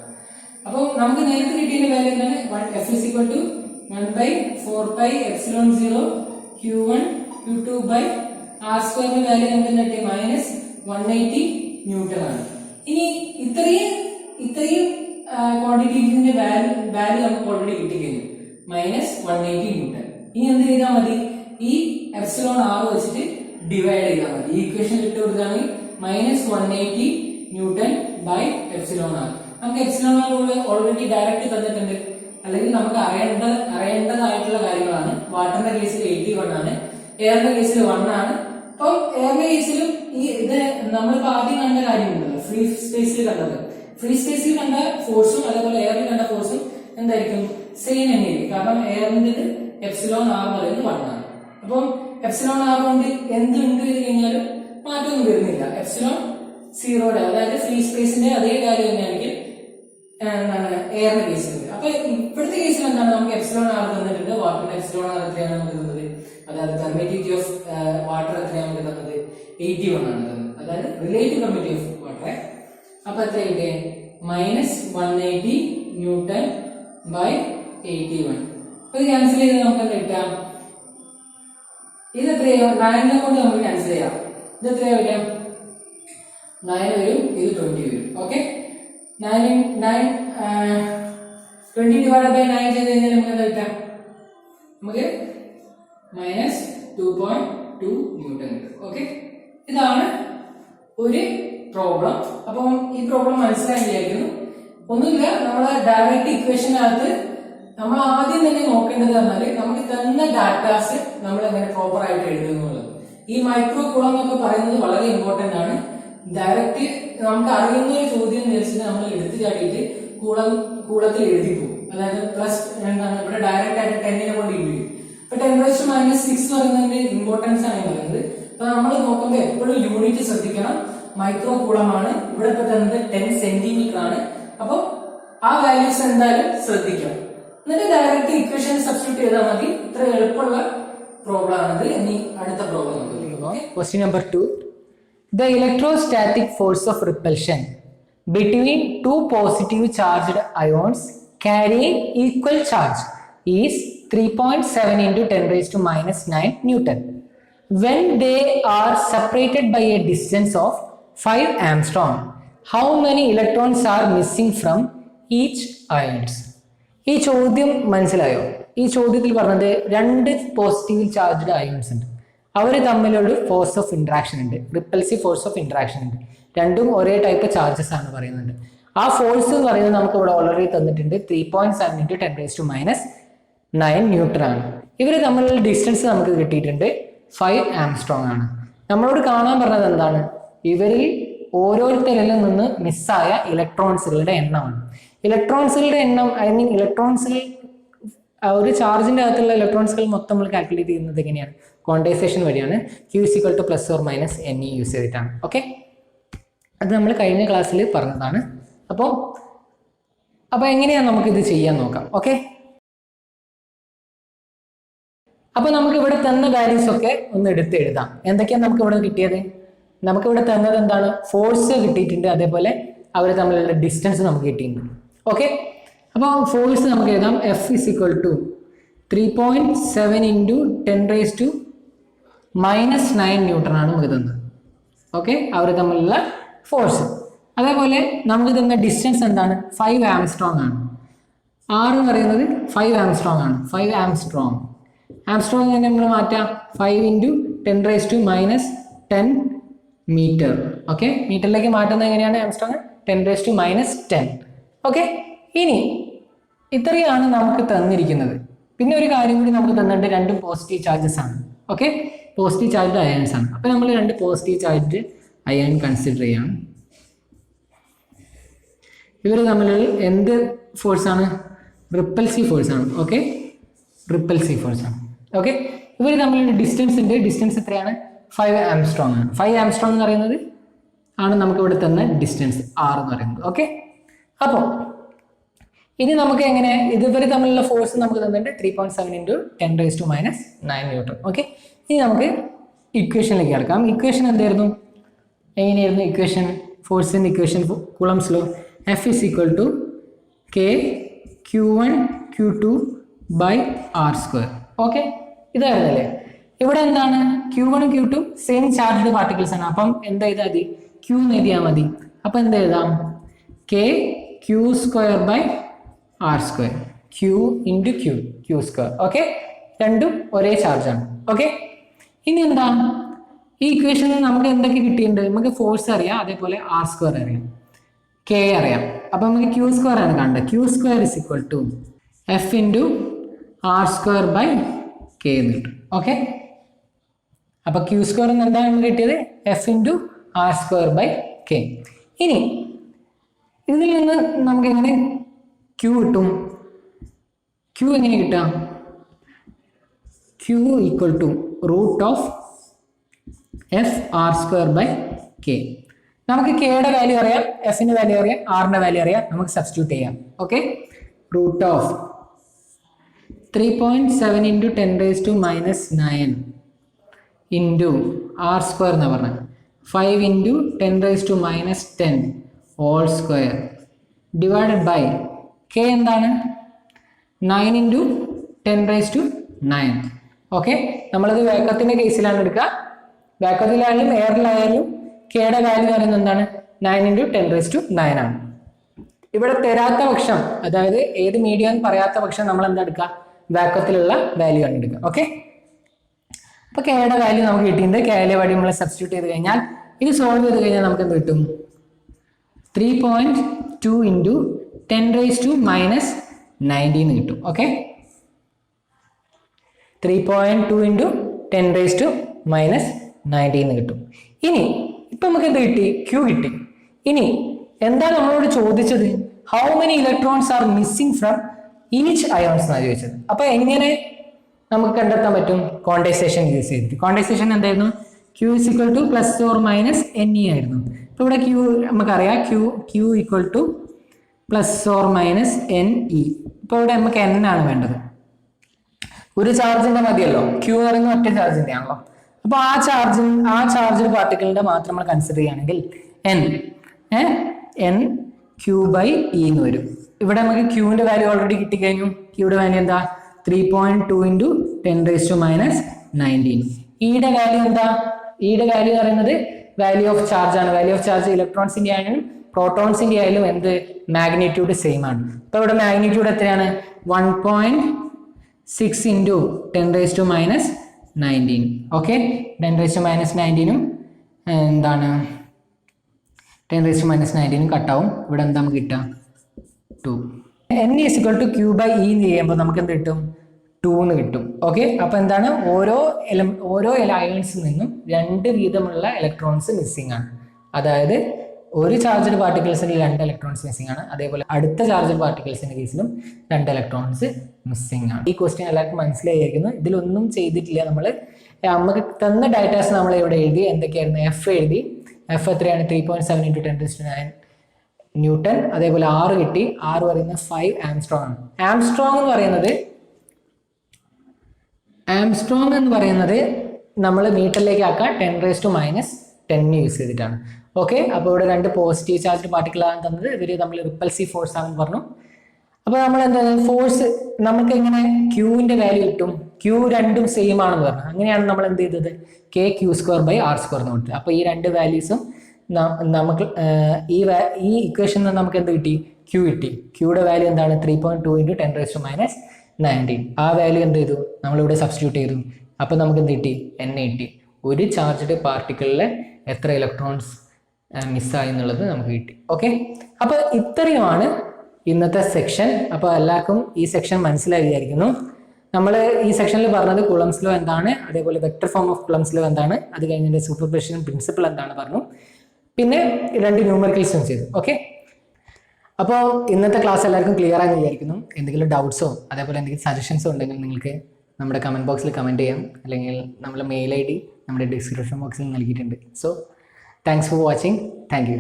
അപ്പൊ നമുക്ക് നേരത്തെ കിട്ടിയ വാല്യൂ എന്താണ്? F is equal to 1 by 4 pi epsilon 0 q1 q2 by r square ന്റെ വാല്യൂ നമുക്ക് കിട്ടി മൈനസ് 180 ന്യൂട്ടൺ ആണ്. ഇനി ഇത്രയും ക്വാണ്ടിറ്റീസിന്റെ വാല്യൂ നമുക്ക് ഓൾറെഡി കിട്ടിക്കഴിഞ്ഞു, മൈനസ് 180 ന്യൂട്ടൺ. ഇനി എന്ത് ചെയ്താൽ മതി? ഈ എപ്സിലോൺ ആർ വെച്ചിട്ട് ഡിവൈഡ് ചെയ്താൽ മതി. ഈ ഇക്വേഷൻ ഇട്ട് കൊടുക്കുകയാണെങ്കിൽ minus 180 newton by epsilon R. നമുക്ക് എപ്സിലോൺ ആർ ഓൾറെഡി ഡയറക്റ്റ് തന്നിട്ടുണ്ട്, അല്ലെങ്കിൽ നമുക്ക് അറിയേണ്ടതായിട്ടുള്ള കാര്യങ്ങളാണ്. വാട്ടറിന്റെ കേസിൽ 81 ആണ്, എയറിന്റെ കേസിൽ 1 ആണ്. അപ്പം എയറിന്റെ കേസിലും ഇത് നമ്മളിപ്പോ ആദ്യം കണ്ട കാര്യമുണ്ടല്ലോ, ഫ്രീ സ്പേസിൽ കണ്ടത്. ഫ്രീ സ്പേസിൽ കണ്ട ഫോഴ്സും അതേപോലെ എയറിൽ കണ്ട ഫോഴ്സും എന്തായിരിക്കും? സെയിം തന്നെയായിരിക്കും. കാരണം എയറിന്റെ എപ്സിലോൺ ആർ എന്ന് പറയുന്നത് 1 ആണ്. അപ്പം എപ്സിലോൺ ആർ കൊണ്ട് എന്തുണ്ട് കഴിഞ്ഞാലും മാറ്റമൊന്നും വരുന്നില്ല. എപ്സിലോൺ സീറോയുടെ, അതായത് ഫ്രീ സ്പേസിന്റെ അതേ കാര്യം തന്നെയാണെങ്കിൽ എന്താണ് എയറിന്റെ കേസിൽ. അപ്പൊ ഇപ്പോഴത്തെ കേസിൽ എന്താണ്? നമുക്ക് എപ്സിലോൺ ആർ തന്നിട്ടുണ്ട്. വാട്ടറിന്റെ എപ്സിലോൺ ആർ എത്രയാണ് നമുക്ക് തന്നത്? അതായത് പെർമിറ്റിവിറ്റി ഓഫ് വാട്ടർ എത്രയാണ് നമുക്ക് തന്നത്? 81 ആണ് തന്നത്. അതായത് റിലേറ്റീവ് പെർമിറ്റിവിറ്റി ഓഫ് വാട്ടർ. അപ്പൊ എത്ര കിട്ടിയേ? -180 ന്യൂട്ടൺ ബൈ 81. അപ്പൊ ഇത് ക്യാൻസൽ ചെയ്ത് നമുക്ക് എന്താ കിട്ടാം? ഇത് എത്രയോ 9 കൊണ്ട് നമുക്ക് ക്യാൻസൽ ചെയ്യാം. ഇത് എത്രയാ വരാം? 9 വരും, ഇത് 20 വരും. ഓക്കെ, 20 ഡിവൈഡ് ബൈ 9 ചെയ്ത് കഴിഞ്ഞാൽ നമുക്ക് എന്താ കിട്ടാം? നമുക്ക് -2.2 ന്യൂട്ടൺ കിട്ടും. ഓക്കെ, ഇതാണ് ഒരു പ്രോബ്ലം. അപ്പം ഈ പ്രോബ്ലം മനസ്സിലാക്കിയായിരുന്നു. ഒന്നുമില്ല, നമ്മളെ ഡയറക്റ്റ് ഇക്വേഷനകത്ത് നമ്മൾ ആദ്യം തന്നെ നോക്കേണ്ടത് പറഞ്ഞാല് നമുക്ക് തന്ന ഡാറ്റാസ് നമ്മൾ എങ്ങനെ പ്രോപ്പർ ആയിട്ട് എഴുതുന്നുള്ളത്. ഈ മൈക്രോ കൂളം എന്നൊക്കെ പറയുന്നത് വളരെ ഇമ്പോർട്ടന്റ് ആണ്. ഡയറക്റ്റ് നമുക്ക് അറിയുന്ന ഒരു ചോദ്യം വെച്ചിട്ട് നമ്മൾ എടുത്തു ചാടിയിട്ട് കൂളത്തിൽ എഴുതി പോകും. അതായത് പ്ലസ് എന്താണ് ഇവിടെ ഡയറക്റ്റ് ആയിട്ട് 10 കൊണ്ട് ഇരിക്കും. അപ്പൊ 10⁻6 പറയുന്നതിന്റെ ഇമ്പോർട്ടൻസ് ആണ് പറയുന്നത്. അപ്പൊ നമ്മൾ നോക്കുമ്പോൾ എപ്പോഴും യൂണിറ്റ് ശ്രദ്ധിക്കണം. മൈക്രോ കൂളമാണ്. ഇവിടെ ഇപ്പൊ തന്നത് 10 സെന്റിമീറ്റർ ആണ്. അപ്പൊ ആ വാല്യൂസ് എന്തായാലും ശ്രദ്ധിക്കണം. എന്നിട്ട് ഡയറക്റ്റ് ഇക്വേഷൻ സബ്സ്റ്റിറ്റ്യൂട്ട് ചെയ്താൽ മതി. ഇത്ര എളുപ്പമുള്ള പ്രോബ്ലം ആണിത്. ഇനി അടുത്ത പ്രോബ്ലം നമുക്ക്. Question number 2. The electrostatic force of repulsion between two positive charged ions carrying equal charge is 3.7 into 10⁻⁻9 Newton. When they are separated by a distance of 5 angstrom, how many electrons are missing from each ions? ഈ ചോദ്യം മനസ്സിലായോ? ഈ ചോദ്യത്തിൽ പറഞ്ഞത് 2 പോസിറ്റീവ് ചാർജ്ഡ് അയോൺസ് ഉണ്ട്. അവർ തമ്മിലൊരു ഫോഴ്സ് ഓഫ് ഇൻട്രാക്ഷൻ ഉണ്ട്, റിപ്പൽസീവ് ഫോഴ്സ് ഓഫ് ഇൻട്രാക്ഷൻ ഉണ്ട്. രണ്ടും ഒരേ ടൈപ്പ് ചാർജസ് ആണ് പറയുന്നുണ്ട്. ആ ഫോഴ്സ് എന്ന് പറയുന്നത് നമുക്ക് ഇവിടെ ഓൾറെഡി തന്നിട്ടുണ്ട്. 3.7 into 10⁻⁹ ന്യൂട്ടൺ ആണ്. ഇവർ തമ്മിലുള്ള ഡിസ്റ്റൻസ് നമുക്ക് കിട്ടിയിട്ടുണ്ട് 5 ആംസ്ട്രോങ് ആണ്. നമ്മളോട് കാണാൻ പറഞ്ഞത് എന്താണ്? ഇവരിൽ ഓരോരുത്തരിൽ നിന്ന് മിസ്സായ ഇലക്ട്രോൺസുകളുടെ എണ്ണമാണ്. ഇലക്ട്രോൺസുകളുടെ എണ്ണം, ഐ മീൻ ഇലക്ട്രോൺസുകൾ, ഒരു ചാർജിന്റെ അകത്തുള്ള ഇലക്ട്രോൺസുകൾ മൊത്തം നമ്മൾ കാൽക്കുലേറ്റ് ചെയ്യുന്നത് എങ്ങനെയാണ്? ക്വാണ്ടൈസേഷൻ വഴിയാണ്. Q = +or- Ne യൂസ് ചെയ്തിട്ടാണ്. ഓക്കെ, അത് നമ്മൾ കഴിഞ്ഞ ക്ലാസ്സിൽ പറഞ്ഞതാണ്. അപ്പോൾ എങ്ങനെയാണ് നമുക്കിത് ചെയ്യാൻ നോക്കാം. ഓക്കെ, അപ്പൊ നമുക്ക് ഇവിടെ തന്ന വാല്യൂസ് ഒക്കെ ഒന്ന് എടുത്ത് എഴുതാം. എന്തൊക്കെയാണ് നമുക്ക് ഇവിടെ കിട്ടിയത്? നമുക്ക് ഇവിടെ തന്നത് എന്താണ്? ഫോഴ്സ് കിട്ടിയിട്ടുണ്ട്, അതേപോലെ അവർ തമ്മിലുള്ള ഡിസ്റ്റൻസ് നമുക്ക് കിട്ടിയിട്ടുണ്ട്. ഓക്കെ, അപ്പോൾ ഫോഴ്സ് നമുക്ക് എഴുതാം. F = 3.7 into 10⁻⁻9 ന്യൂട്ടൺ ആണ് നമുക്ക് തന്നത്. ഓക്കെ, അവർ തമ്മിലുള്ള ഫോഴ്സ്. അതേപോലെ നമുക്ക് തന്ന ഡിസ്റ്റൻസ് എന്താണ്? 5 ആംസ്ട്രോങ് ആണ്. R എന്ന് പറയുന്നത് 5 ആംസ്ട്രോങ് ആണ്. 5 ആംസ്ട്രോങ്. ആംസ്ട്രോങ് തന്നെ നമ്മൾ മാറ്റാം. 5 into 10⁻⁻10 മീറ്റർ. ഓക്കെ, മീറ്ററിലേക്ക് മാറ്റുന്നത് എങ്ങനെയാണ്? ആംസ്ട്രോങ് 10⁻⁻10. ഓക്കെ, ഇനി ഇത്രയാണ് നമുക്ക് തന്നിരിക്കുന്നത്. പിന്നെ ഒരു കാര്യം കൂടി നമുക്ക് തന്നിട്ട് 2 പോസിറ്റീവ് ചാർജസ് ആണ്. ഓക്കെ, പോസിറ്റീവ് ചാർജ്ഡ് അയൺസ് ആണ്. അപ്പൊ നമ്മൾ 2 പോസിറ്റീവ് ചാർജ്ഡ് അയൺ കൺസിഡർ ചെയ്യാണ്. ഇവർ തമ്മിലുള്ള എന്ത് ഫോഴ്സ് ആണ്? റിപ്പൽസീവ് ഫോഴ്സ് ആണ്. ഓക്കെ, റിപ്പൽസീവ് ഫോഴ്സ് ആണ്. ഓക്കെ, ഇവർ തമ്മിലുള്ള ഡിസ്റ്റൻസ് ഉണ്ട്. ഡിസ്റ്റൻസ് എത്രയാണ്? 5 ആംസ്ട്രോങ് ആണ്. 5 ആംസ്ട്രോങ് എന്ന് പറയുന്നത് ആണ് നമുക്ക് ഇവിടെ തന്ന ഡിസ്റ്റൻസ് R എന്ന് പറയുന്നത്. ഓക്കെ, അപ്പോൾ ഇനി നമുക്ക് എങ്ങനെ ഇവർ തമ്മിലുള്ള ഫോഴ്സ് നമുക്ക് തന്നിട്ട് 3.7 into 10⁻⁹ ന്യൂട്ടൺ. ഓക്കെ, ഇനി നമുക്ക് ഇക്വേഷനിലേക്ക് കിടക്കാം. ഇക്വേഷൻ എന്തായിരുന്നു? എങ്ങനെയായിരുന്നു ഇക്വേഷൻ? ഫോഴ്സിന്റെ equation Coulomb's law. F = K Q1 Q2 by R². Okay, ഇതായിരുന്നല്ലേ. ഇവിടെ എന്താണ്? Q1 Q2 same charged particles ആണ്. അപ്പം എന്താ എഴുതാ മതി? Q എന്ന് എഴുതിയാൽ മതി. അപ്പൊ എന്താ എഴുതാം? K Q² by R². Q into Q². Okay, രണ്ടും ഒരേ ചാർജ് ആണ്. ഓക്കെ, ഇനി എന്താ? ഈ ഇക്വേഷനിൽ നമുക്ക് എന്തൊക്കെ കിട്ടിയിട്ടുണ്ട്? നമുക്ക് ഫോഴ്സ് അറിയാം, അതേപോലെ R² അറിയാം, K അറിയാം. അപ്പൊ നമുക്ക് Q² ആണ് കണ്ടത്. Q² = F into R² by K എന്ന് കിട്ടും. ഓക്കെ, അപ്പോൾ Q² എന്താണ് നമുക്ക് കിട്ടിയത്? F × R²/K. ഇനി ഇതിൽ നിന്ന് നമുക്ക് എങ്ങനെ Q കിട്ടും? Q എങ്ങനെ കിട്ടാം? Q = √F²/K. നമുക്ക് Kയുടെ വാല്യൂ അറിയാം, Fന്റെ വാല്യൂ അറിയാം, Rന്റെ വാല്യൂ അറിയാം. നമുക്ക് സബ്സ്റ്റിറ്റ്യൂട്ട് ചെയ്യാം. ഓക്കെ, √3.7 × 10⁻⁹ ഇൻറ്റു R² എന്ന് പറഞ്ഞാൽ 5 × 10⁻10 whole square divided by K എന്താണ്? 9 × 10⁹. ഓക്കെ, നമ്മളത് വേക്കത്തിൻ്റെ കേസിലാണ് എടുക്കുക. വേക്കത്തിലായാലും എയറിലായാലും Kയുടെ വാല്യൂ പറയുന്നത് എന്താണ്? 9 × 10⁹ ആണ്. ഇവിടെ തരാത്ത പക്ഷം, അതായത് ഏത് മീഡിയം എന്ന് പറയാത്ത പക്ഷം നമ്മൾ എന്താ എടുക്കുക? വാക്വത്തിലുള്ള വാല്യൂ ആണ് എടുക്കുക. ഓക്കെ, അപ്പോൾ Kയുടെ വാല്യൂ നമുക്ക് കിട്ടിയിട്ടുണ്ട്. Kയിലെ വാല്യൂ നമ്മൾ സബ്സ്റ്റിറ്റ്യൂട്ട് ചെയ്ത് കഴിഞ്ഞാൽ, ഇത് സോൾവ് ചെയ്ത് കഴിഞ്ഞാൽ നമുക്ക് എന്ത് കിട്ടും? 3.2 × 10⁻⁹ കിട്ടും. ഓക്കെ, 3.2 × 10⁻⁹ കിട്ടും. ഇനി ഇപ്പൊ നമുക്ക് എന്ത് കിട്ടി? Q കിട്ടി. ഇനി എന്താ നമ്മളോട് ചോദിച്ചത്? How many electrons are missing from each ions എന്നാണ് ചോദിച്ചത്. അപ്പൊ എങ്ങനെ നമുക്ക് കണ്ടെത്താൻ പറ്റും? ക്വാണ്ടൈസേഷൻ യൂസ് ചെയ്തിട്ട്. ക്വാണ്ടൈസേഷൻ എന്തായിരുന്നു? Q = ± Ne ആയിരുന്നു. ഇപ്പൊ ഇവിടെ Q നമുക്കറിയാം, Q = ± Ne. ഇപ്പൊ ഇവിടെ നമുക്ക് N ആണ് വേണ്ടത്. ഒരു ചാർജിന്റെ മതിയല്ലോ. Q എന്ന് പറയുന്നത് ഒറ്റ ചാർജിന്റെ ആണല്ലോ. അപ്പൊ ആ ചാർജ് പാർട്ടിക്കിളിന്റെ മാത്രം നമ്മൾ കൺസിഡർ ചെയ്യുകയാണെങ്കിൽ N Q/E എന്ന് വരും. ഇവിടെ നമുക്ക് Qന്റെ വാല്യൂ ഓൾറെഡി കിട്ടിക്കഴിഞ്ഞു. Qയുടെ വാല്യൂ എന്താ? 3.2 × 10⁻⁹. Eയുടെ വാല്യൂ എന്താ? Eയുടെ വാല്യൂ എന്ന് പറയുന്നത് വാല്യൂ ഓഫ് ചാർജ് ആണ്. വാല്യൂ ഓഫ് ചാർജ് ഇലക്ട്രോൺസിന്റെ ആയാലും പ്രോട്ടോൺസിന്റെ ആയാലും എന്ത് മാഗ്നിറ്റ്യൂഡ് സെയിം ആണ്. അപ്പൊ ഇവിടെ മാഗ്നിറ്റ്യൂഡ് എത്രയാണ്? 1.6 × 10⁻⁹. ഓക്കെ, 10⁻⁹ എന്താണ്? 10⁻⁹ കട്ടാവും. ഇവിടെ എന്താ നമുക്ക് കിട്ടുക? 2. N = Q/E എന്ന് ചെയ്യുമ്പോൾ നമുക്ക് എന്ത് കിട്ടും? 2 എന്ന് കിട്ടും. ഓക്കെ, അപ്പൊ എന്താണ്? ഓരോ അയോൺസിൽ നിന്നും 2 വീതമുള്ള ഇലക്ട്രോൺസ് മിസ്സിംഗ് ആണ്. അതായത് ഒരു ചാർജഡ് പാർട്ടിക്കിൾസിന് 2 ഇലക്ട്രോൺസ് മിസ്സിംഗ് ആണ്. അതേപോലെ അടുത്ത ചാർജഡ് പാർട്ടിക്കിൾസിന്റെ കേസിലും 2 ഇലക്ട്രോൺസ് മിസ്സിംഗ് ആണ്. ഈ ക്വസ്റ്റ്യൻ എല്ലാവർക്കും മനസ്സിലായിരിക്കുന്നു. ഇതിലൊന്നും ചെയ്തിട്ടില്ല നമ്മൾ. നമുക്ക് തന്ന ഡാറ്റാസ് നമ്മൾ ഇവിടെ എഴുതി. എന്തൊക്കെയായിരുന്നു? F എഴുതി. F എത്രയാണ്? 3.7 × 10⁻⁹ ന്യൂട്ടൺ. അതേപോലെ R കിട്ടി. R പറയുന്നത് 5 ആംസ്ട്രോങ് ആണ്. ആംസ്ട്രോങ് എന്ന് പറയുന്നത് നമ്മൾ മീറ്ററിലേക്ക് ആക്കാൻ 10⁻⁻10 യൂസ് ചെയ്തിട്ടാണ്. ഓക്കെ, അപ്പോൾ ഇവിടെ 2 പോസിറ്റീവ് ചാർജ് പാർട്ടിക്കിൾ ആണ് തന്നത്. ഇവർ നമ്മൾ റിപ്പൽസീവ് ഫോഴ്സ് ആണെന്ന് പറഞ്ഞു. അപ്പോൾ നമ്മൾ എന്താ ഫോഴ്സ് നമുക്ക് എങ്ങനെ Qന്റെ വാല്യൂ കിട്ടും? Q രണ്ടും സെയിം ആണെന്ന് പറഞ്ഞു. അങ്ങനെയാണ് നമ്മൾ എന്ത് ചെയ്തത്? K Q²/R² എന്ന് കൊടുത്തത്. അപ്പോൾ ഈ 2 വാല്യൂസും നമുക്ക് ഈ ഇക്വേഷനിൽ നിന്ന് നമുക്ക് എന്ത് കിട്ടി? Q കിട്ടി. Qയുടെ വാല്യൂ എന്താണ്? 3.2 × 10⁻⁹. ആ വാല്യൂ എന്ത് ചെയ്തു? നമ്മളിവിടെ സബ്സ്റ്റിറ്റ്യൂട്ട് ചെയ്തു. അപ്പോൾ നമുക്ക് എന്ത് കിട്ടി? N കിട്ടി. ഒരു ചാർജ്ഡ് പാർട്ടിക്കിളിലെ എത്ര ഇലക്ട്രോൺസ് മിസ്സായി എന്നുള്ളത് നമുക്ക് കിട്ടി. ഓക്കെ, അപ്പോൾ ഇത്രയുമാണ് ഇന്നത്തെ സെക്ഷൻ. അപ്പോൾ എല്ലാവർക്കും ഈ സെക്ഷൻ മനസ്സിലായി വിചാരിക്കുന്നു. നമ്മൾ ഈ സെക്ഷനിൽ പറഞ്ഞത് കുളംസ് ലോ എന്താണ്, അതേപോലെ vector form of Coulomb's law എന്താണ്, അത് കഴിഞ്ഞതിൻ്റെ സൂപ്പർപോസിഷൻ പ്രിൻസിപ്പിൾ എന്താണ് പറഞ്ഞു. പിന്നെ 2 ന്യൂമറിക്കൽസും ചെയ്തു. ഓക്കെ, അപ്പോൾ ഇന്നത്തെ ക്ലാസ് എല്ലാവർക്കും ക്ലിയർ ആണെന്ന് വിചാരിക്കുന്നു. എന്തെങ്കിലും ഡൗട്ട്സോ അതേപോലെ എന്തെങ്കിലും സജഷൻസോ ഉണ്ടെങ്കിൽ നിങ്ങൾക്ക് നമ്മുടെ കമൻറ്റ് ബോക്സിൽ കമൻറ്റ് ചെയ്യാം. അല്ലെങ്കിൽ നമ്മുടെ മെയിൽ ID നമ്മുടെ ഡിസ്ക്രിപ്ഷൻ ബോക്സിൽ നൽകിയിട്ടുണ്ട്. So thanks for watching. Thank you.